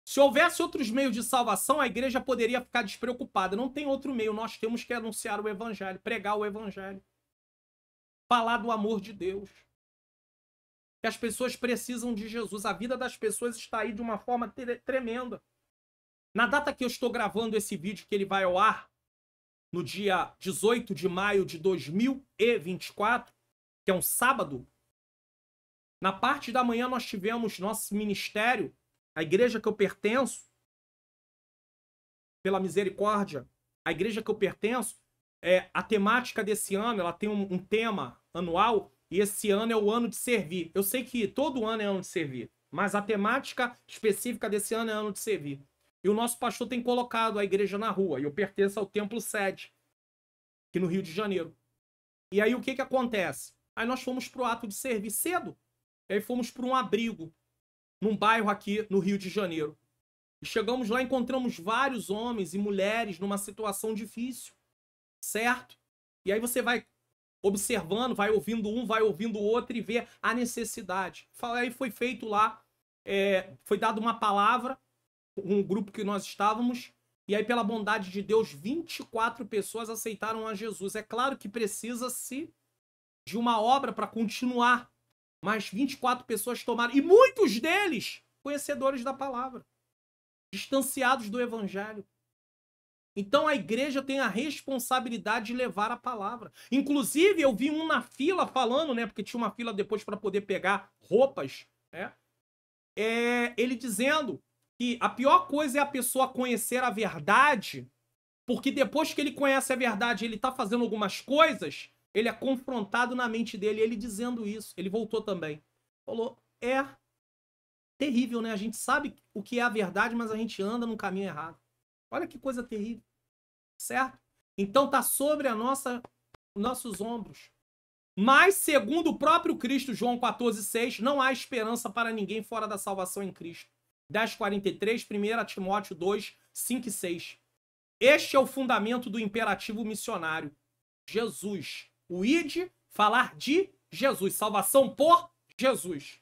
Se houvesse outros meios de salvação, a igreja poderia ficar despreocupada. Não tem outro meio. Nós temos que anunciar o evangelho, pregar o evangelho. Falar do amor de Deus. Que as pessoas precisam de Jesus. A vida das pessoas está aí de uma forma tremenda. Na data que eu estou gravando esse vídeo, que ele vai ao ar, no dia 18 de maio de 2024, que é um sábado, na parte da manhã nós tivemos nosso ministério, a igreja que eu pertenço, pela misericórdia, a igreja que eu pertenço, a temática desse ano, ela tem um tema anual, e esse ano é o ano de servir. Eu sei que todo ano é ano de servir, mas a temática específica desse ano é ano de servir. E o nosso pastor tem colocado a igreja na rua, e eu pertenço ao Templo Sede, aqui no Rio de Janeiro. E aí o que acontece? Aí nós fomos pro ato de servir cedo, e aí fomos para um abrigo, num bairro aqui no Rio de Janeiro. E chegamos lá e encontramos vários homens e mulheres numa situação difícil, certo? E aí você vai observando, vai ouvindo um, vai ouvindo o outro e vê a necessidade. Aí foi feito lá, foi dada uma palavra, um grupo que nós estávamos, e aí pela bondade de Deus, 24 pessoas aceitaram a Jesus. É claro que precisa-se de uma obra para continuar, mas 24 pessoas tomaram, e muitos deles conhecedores da palavra, distanciados do evangelho. Então a igreja tem a responsabilidade de levar a palavra. Inclusive, eu vi um na fila falando, né? Porque tinha uma fila depois para poder pegar roupas, né? Ele dizendo que a pior coisa é a pessoa conhecer a verdade, porque depois que ele conhece a verdade, ele tá fazendo algumas coisas, ele é confrontado na mente dele. Ele dizendo isso, ele voltou também. Falou, terrível, né? A gente sabe o que é a verdade, mas a gente anda no caminho errado. Olha que coisa terrível. Certo? Então tá sobre nossos ombros. Mas, segundo o próprio Cristo, João 14,6, não há esperança para ninguém fora da salvação em Cristo. 10,43, 1 Timóteo 2, 5 e 6. Este é o fundamento do imperativo missionário. Jesus. O ide, falar de Jesus. Salvação por Jesus.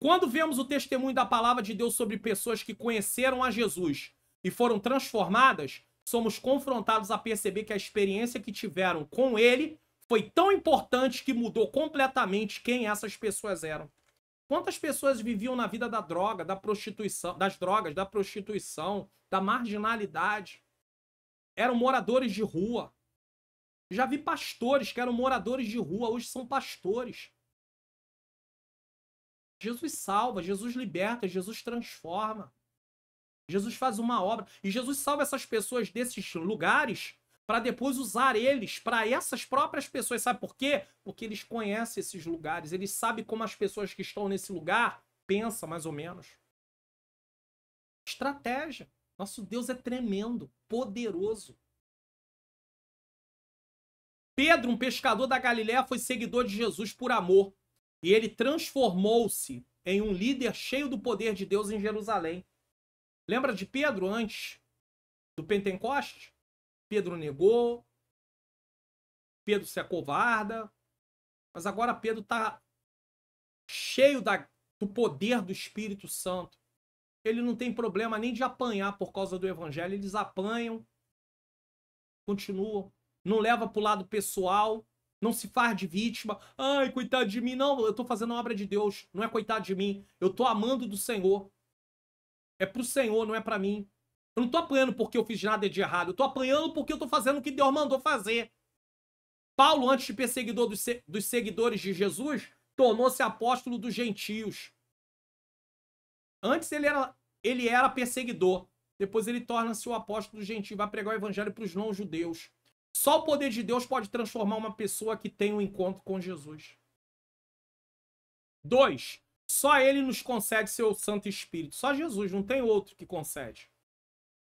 Quando vemos o testemunho da palavra de Deus sobre pessoas que conheceram a Jesus e foram transformadas, somos confrontados a perceber que a experiência que tiveram com ele foi tão importante que mudou completamente quem essas pessoas eram. Quantas pessoas viviam na vida da droga, da prostituição, das drogas, da prostituição, da marginalidade? Eram moradores de rua. Já vi pastores que eram moradores de rua, hoje são pastores. Jesus salva, Jesus liberta, Jesus transforma. Jesus faz uma obra. E Jesus salva essas pessoas desses lugares para depois usar eles para essas próprias pessoas. Sabe por quê? Porque eles conhecem esses lugares. Eles sabem como as pessoas que estão nesse lugar pensam, mais ou menos. Estratégia. Nosso Deus é tremendo, poderoso. Pedro, um pescador da Galiléia, foi seguidor de Jesus por amor. E ele transformou-se em um líder cheio do poder de Deus em Jerusalém. Lembra de Pedro antes do Pentecoste? Pedro negou. Pedro se acovarda. Mas agora Pedro está cheio do poder do Espírito Santo. Ele não tem problema nem de apanhar por causa do evangelho. Eles apanham, continuam. Não leva para o lado pessoal. Não se faz de vítima. Ai, coitado de mim. Não, eu estou fazendo a obra de Deus. Não é coitado de mim. Eu estou amando do Senhor. É pro Senhor, não é pra mim. Eu não tô apanhando porque eu fiz nada de errado. Eu tô apanhando porque eu tô fazendo o que Deus mandou fazer. Paulo, antes de perseguidor dos seguidores de Jesus, tornou-se apóstolo dos gentios. Antes ele era perseguidor. Depois ele torna-se o apóstolo dos gentios. Vai pregar o evangelho para os não-judeus. Só o poder de Deus pode transformar uma pessoa que tem um encontro com Jesus. 2. Só ele nos concede seu Santo Espírito. Só Jesus, não tem outro que concede.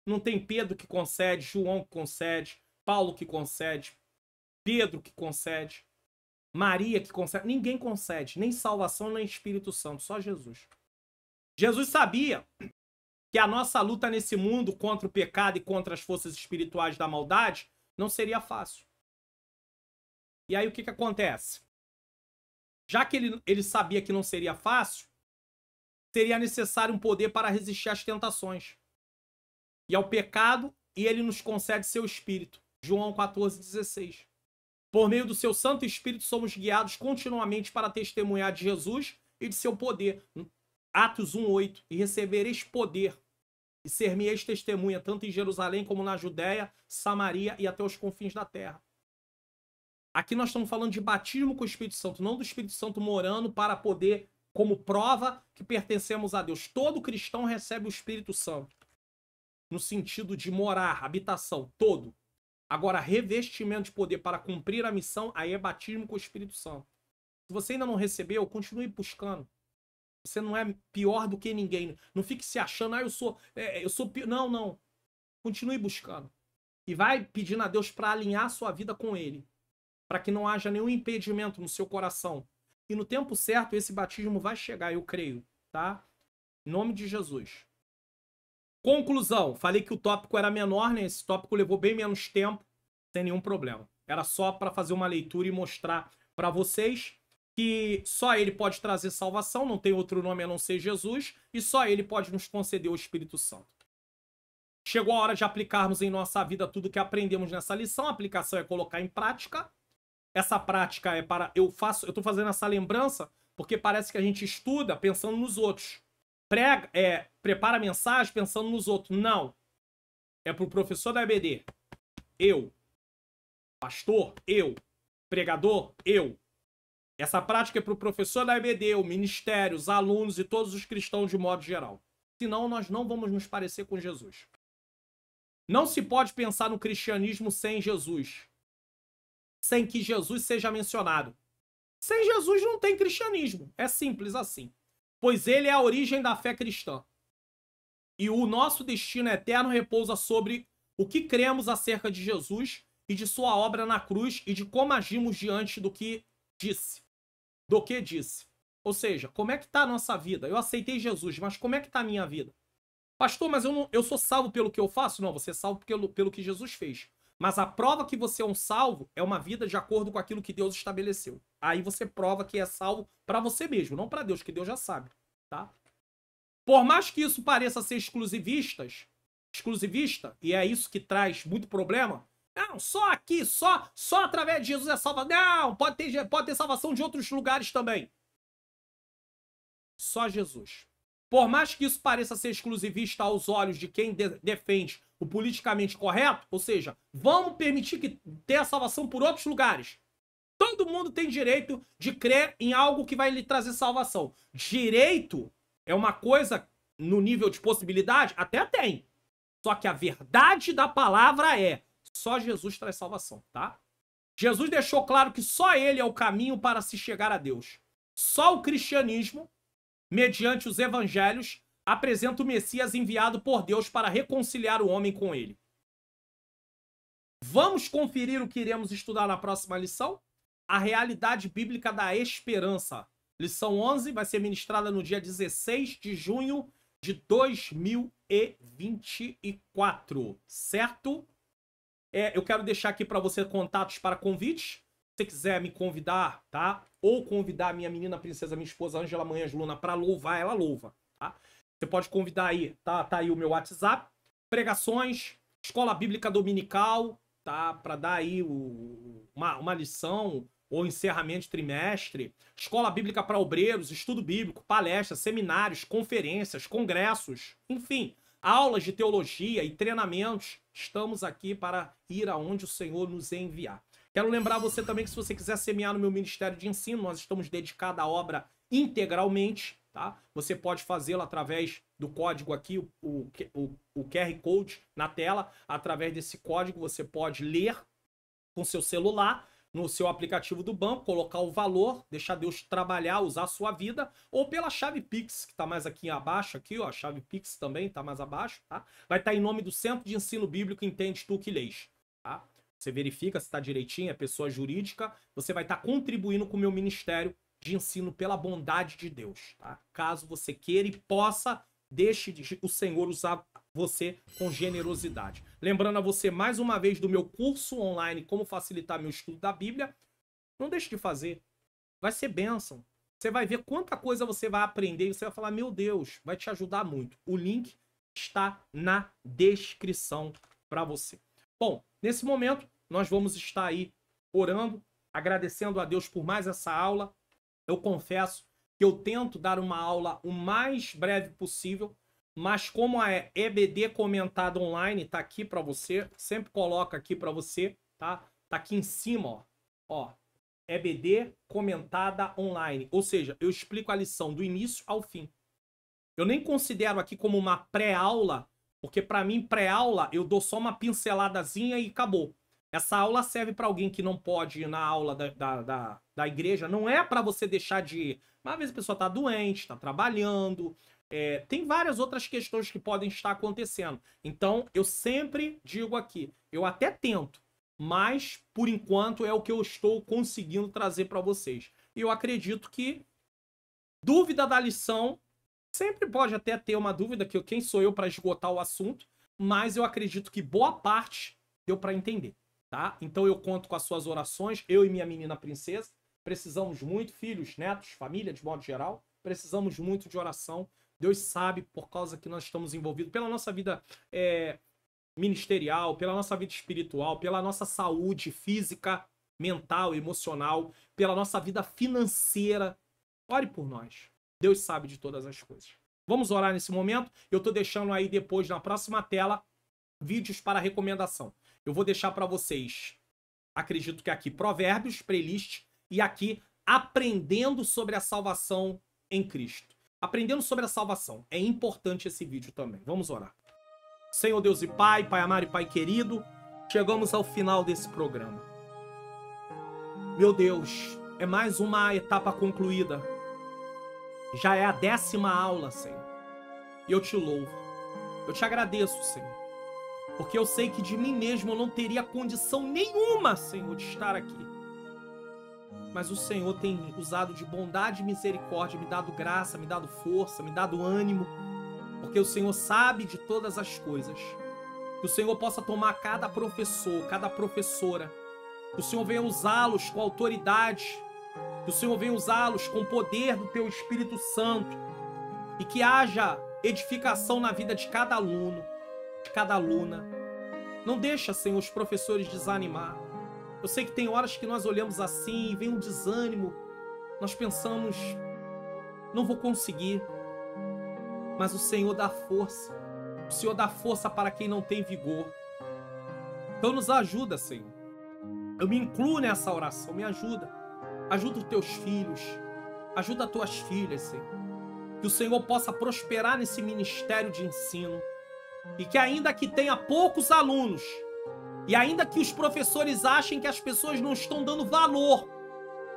Não tem Pedro que concede, João que concede, Paulo que concede, Pedro que concede, Maria que concede. Ninguém concede, nem salvação, nem Espírito Santo, só Jesus. Jesus sabia que a nossa luta nesse mundo contra o pecado e contra as forças espirituais da maldade não seria fácil. E aí o que acontece? Já que ele sabia que não seria fácil, seria necessário um poder para resistir às tentações e ao pecado, e ele nos concede seu Espírito. João 14,16. Por meio do seu Santo Espírito somos guiados continuamente para testemunhar de Jesus e de seu poder. Atos 1,8. E recebereis poder e ser-me-eis testemunha tanto em Jerusalém como na Judéia, Samaria e até os confins da terra. Aqui nós estamos falando de batismo com o Espírito Santo, não do Espírito Santo morando para poder, como prova que pertencemos a Deus. Todo cristão recebe o Espírito Santo, no sentido de morar, habitação, todo. Agora, revestimento de poder para cumprir a missão, aí é batismo com o Espírito Santo. Se você ainda não recebeu, continue buscando. Você não é pior do que ninguém. Não fique se achando, eu sou pior. Não, não. Continue buscando. E vai pedindo a Deus para alinhar a sua vida com Ele, para que não haja nenhum impedimento no seu coração. E no tempo certo, esse batismo vai chegar, eu creio, tá? Em nome de Jesus. Conclusão. Falei que o tópico era menor, né? Esse tópico levou bem menos tempo, sem nenhum problema. Era só para fazer uma leitura e mostrar para vocês que só ele pode trazer salvação, não tem outro nome a não ser Jesus, e só ele pode nos conceder o Espírito Santo. Chegou a hora de aplicarmos em nossa vida tudo que aprendemos nessa lição. A aplicação é colocar em prática. Essa prática é para... Eu tô fazendo essa lembrança porque parece que a gente estuda pensando nos outros. Prepara a mensagem pensando nos outros. Não. É pro professor da EBD. Eu. Pastor, eu. Pregador, eu. Essa prática é pro professor da EBD, o ministério, os alunos e todos os cristãos de modo geral. Senão nós não vamos nos parecer com Jesus. Não se pode pensar no cristianismo sem Jesus. Sem que Jesus seja mencionado. Sem Jesus não tem cristianismo. É simples assim. Pois ele é a origem da fé cristã. E o nosso destino eterno repousa sobre o que cremos acerca de Jesus e de sua obra na cruz e de como agimos diante do que disse. Ou seja, como é que está a nossa vida? Eu aceitei Jesus, mas como é que está a minha vida? Pastor, mas eu sou salvo pelo que eu faço? Não, você é salvo pelo que Jesus fez. Mas a prova que você é um salvo é uma vida de acordo com aquilo que Deus estabeleceu. Aí você prova que é salvo para você mesmo, não para Deus, que Deus já sabe, tá? Por mais que isso pareça ser exclusivista, e é isso que traz muito problema, não, só aqui, só através de Jesus é salva. Não, pode ter salvação de outros lugares também. Só Jesus. Por mais que isso pareça ser exclusivista aos olhos de quem defende o politicamente correto, ou seja, vamos permitir que tenha salvação por outros lugares. Todo mundo tem direito de crer em algo que vai lhe trazer salvação. Direito é uma coisa no nível de possibilidade? Até tem. Só que a verdade da palavra é só Jesus traz salvação, tá? Jesus deixou claro que só ele é o caminho para se chegar a Deus. Só o cristianismo, mediante os evangelhos, apresenta o Messias enviado por Deus para reconciliar o homem com ele. Vamos conferir o que iremos estudar na próxima lição? A realidade bíblica da esperança. Lição 11 vai ser ministrada no dia 16 de junho de 2024, certo? Eu quero deixar aqui para você contatos para convites. Se você quiser me convidar, tá? Ou convidar a minha menina princesa, minha esposa Ângela Manhãs Luna para louvar, ela louva, tá? Você pode convidar aí, tá aí o meu WhatsApp. Pregações, escola bíblica dominical, tá? Para dar aí uma lição ou encerramento de trimestre. Escola bíblica para obreiros, estudo bíblico, palestras, seminários, conferências, congressos, enfim, aulas de teologia e treinamentos. Estamos aqui para ir aonde o Senhor nos enviar. Quero lembrar você também que se você quiser semear no meu Ministério de Ensino, nós estamos dedicados à obra integralmente, tá? Você pode fazê-lo através do código aqui, o QR Code na tela. Através desse código você pode ler com seu celular, no seu aplicativo do banco, colocar o valor, deixar Deus trabalhar, usar a sua vida, ou pela chave Pix, que está mais aqui abaixo, aqui, ó, a chave Pix também está mais abaixo, tá? Vai estar em nome do Centro de Ensino Bíblico Entende Tu Que Lês, tá? Você verifica se está direitinho, é pessoa jurídica, você vai estar contribuindo com o meu ministério de ensino pela bondade de Deus, tá? Caso você queira e possa, deixe o Senhor usar você com generosidade. Lembrando a você mais uma vez do meu curso online Como Facilitar Meu Estudo da Bíblia. Não deixe de fazer. Vai ser bênção. Você vai ver quanta coisa você vai aprender e você vai falar, meu Deus, vai te ajudar muito. O link está na descrição para você. Bom, nesse momento nós vamos estar aí orando, agradecendo a Deus por mais essa aula. Eu confesso que eu tento dar uma aula o mais breve possível, mas como a EBD comentada online tá aqui para você, sempre coloca aqui para você, tá? Tá aqui em cima, ó. EBD comentada online. Ou seja, eu explico a lição do início ao fim. Eu nem considero aqui como uma pré-aula, porque para mim pré-aula eu dou só uma pinceladazinha e acabou. Essa aula serve para alguém que não pode ir na aula da igreja. Não é para você deixar de ir. Mas às vezes a pessoa tá doente, tá trabalhando. Tem várias outras questões que podem estar acontecendo. Então, eu sempre digo aqui, eu até tento, mas, por enquanto, é o que eu estou conseguindo trazer para vocês. E eu acredito que dúvida da lição, sempre pode até ter uma dúvida, que quem sou eu para esgotar o assunto, mas eu acredito que boa parte deu para entender, tá? Então eu conto com as suas orações, eu e minha menina princesa. Precisamos muito, filhos, netos, família, de modo geral. Precisamos muito de oração. Deus sabe, por causa que nós estamos envolvidos, pela nossa vida ministerial, pela nossa vida espiritual, pela nossa saúde física, mental, emocional, pela nossa vida financeira. Ore por nós. Deus sabe de todas as coisas. Vamos orar nesse momento. Eu tô deixando aí depois, na próxima tela, vídeos para recomendação. Eu vou deixar para vocês, acredito que aqui, Provérbios, playlist, e aqui, Aprendendo sobre a Salvação em Cristo. Aprendendo sobre a salvação. É importante esse vídeo também. Vamos orar. Senhor Deus e Pai, Pai amado e Pai querido, chegamos ao final desse programa. Meu Deus, é mais uma etapa concluída. Já é a 10ª aula, Senhor. E eu te louvo. Eu te agradeço, Senhor. Porque eu sei que de mim mesmo eu não teria condição nenhuma, Senhor, de estar aqui. Mas o Senhor tem usado de bondade e misericórdia, me dado graça, me dado força, me dado ânimo. Porque o Senhor sabe de todas as coisas. Que o Senhor possa tomar cada professor, cada professora. Que o Senhor venha usá-los com autoridade. Que o Senhor venha usá-los com o poder do Teu Espírito Santo. E que haja edificação na vida de cada aluno, de cada aluna. Não deixa, Senhor, os professores desanimar. Eu sei que tem horas que nós olhamos assim e vem um desânimo. Nós pensamos, não vou conseguir. Mas o Senhor dá força. O Senhor dá força para quem não tem vigor. Então nos ajuda, Senhor. Eu me incluo nessa oração, me ajuda. Ajuda os teus filhos, ajuda as tuas filhas, Senhor. Que o Senhor possa prosperar nesse ministério de ensino. E que ainda que tenha poucos alunos, e ainda que os professores achem que as pessoas não estão dando valor,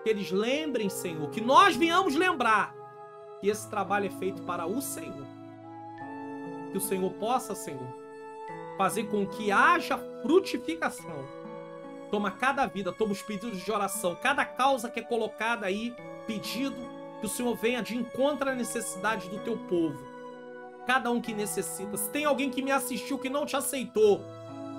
que eles lembrem, Senhor, que nós venhamos lembrar que esse trabalho é feito para o Senhor. Que o Senhor possa, Senhor, fazer com que haja frutificação. Toma cada vida, toma os pedidos de oração, cada causa que é colocada aí, pedido, que o Senhor venha de encontro à necessidade do teu povo. Cada um que necessita. Se tem alguém que me assistiu que não te aceitou,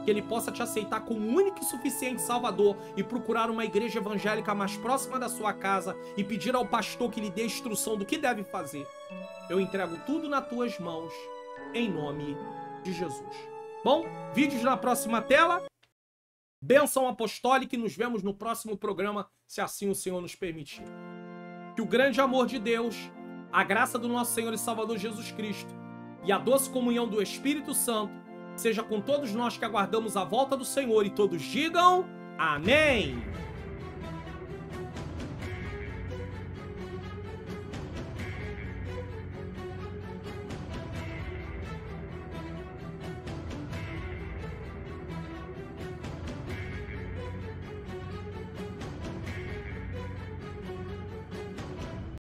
que ele possa te aceitar como único e suficiente Salvador e procurar uma igreja evangélica mais próxima da sua casa e pedir ao pastor que lhe dê instrução do que deve fazer. Eu entrego tudo nas tuas mãos, em nome de Jesus. Bom, vídeos na próxima tela. Bênção apostólica e nos vemos no próximo programa, se assim o Senhor nos permitir. Que o grande amor de Deus, a graça do nosso Senhor e Salvador Jesus Cristo e a doce comunhão do Espírito Santo seja com todos nós que aguardamos a volta do Senhor, e todos digam amém!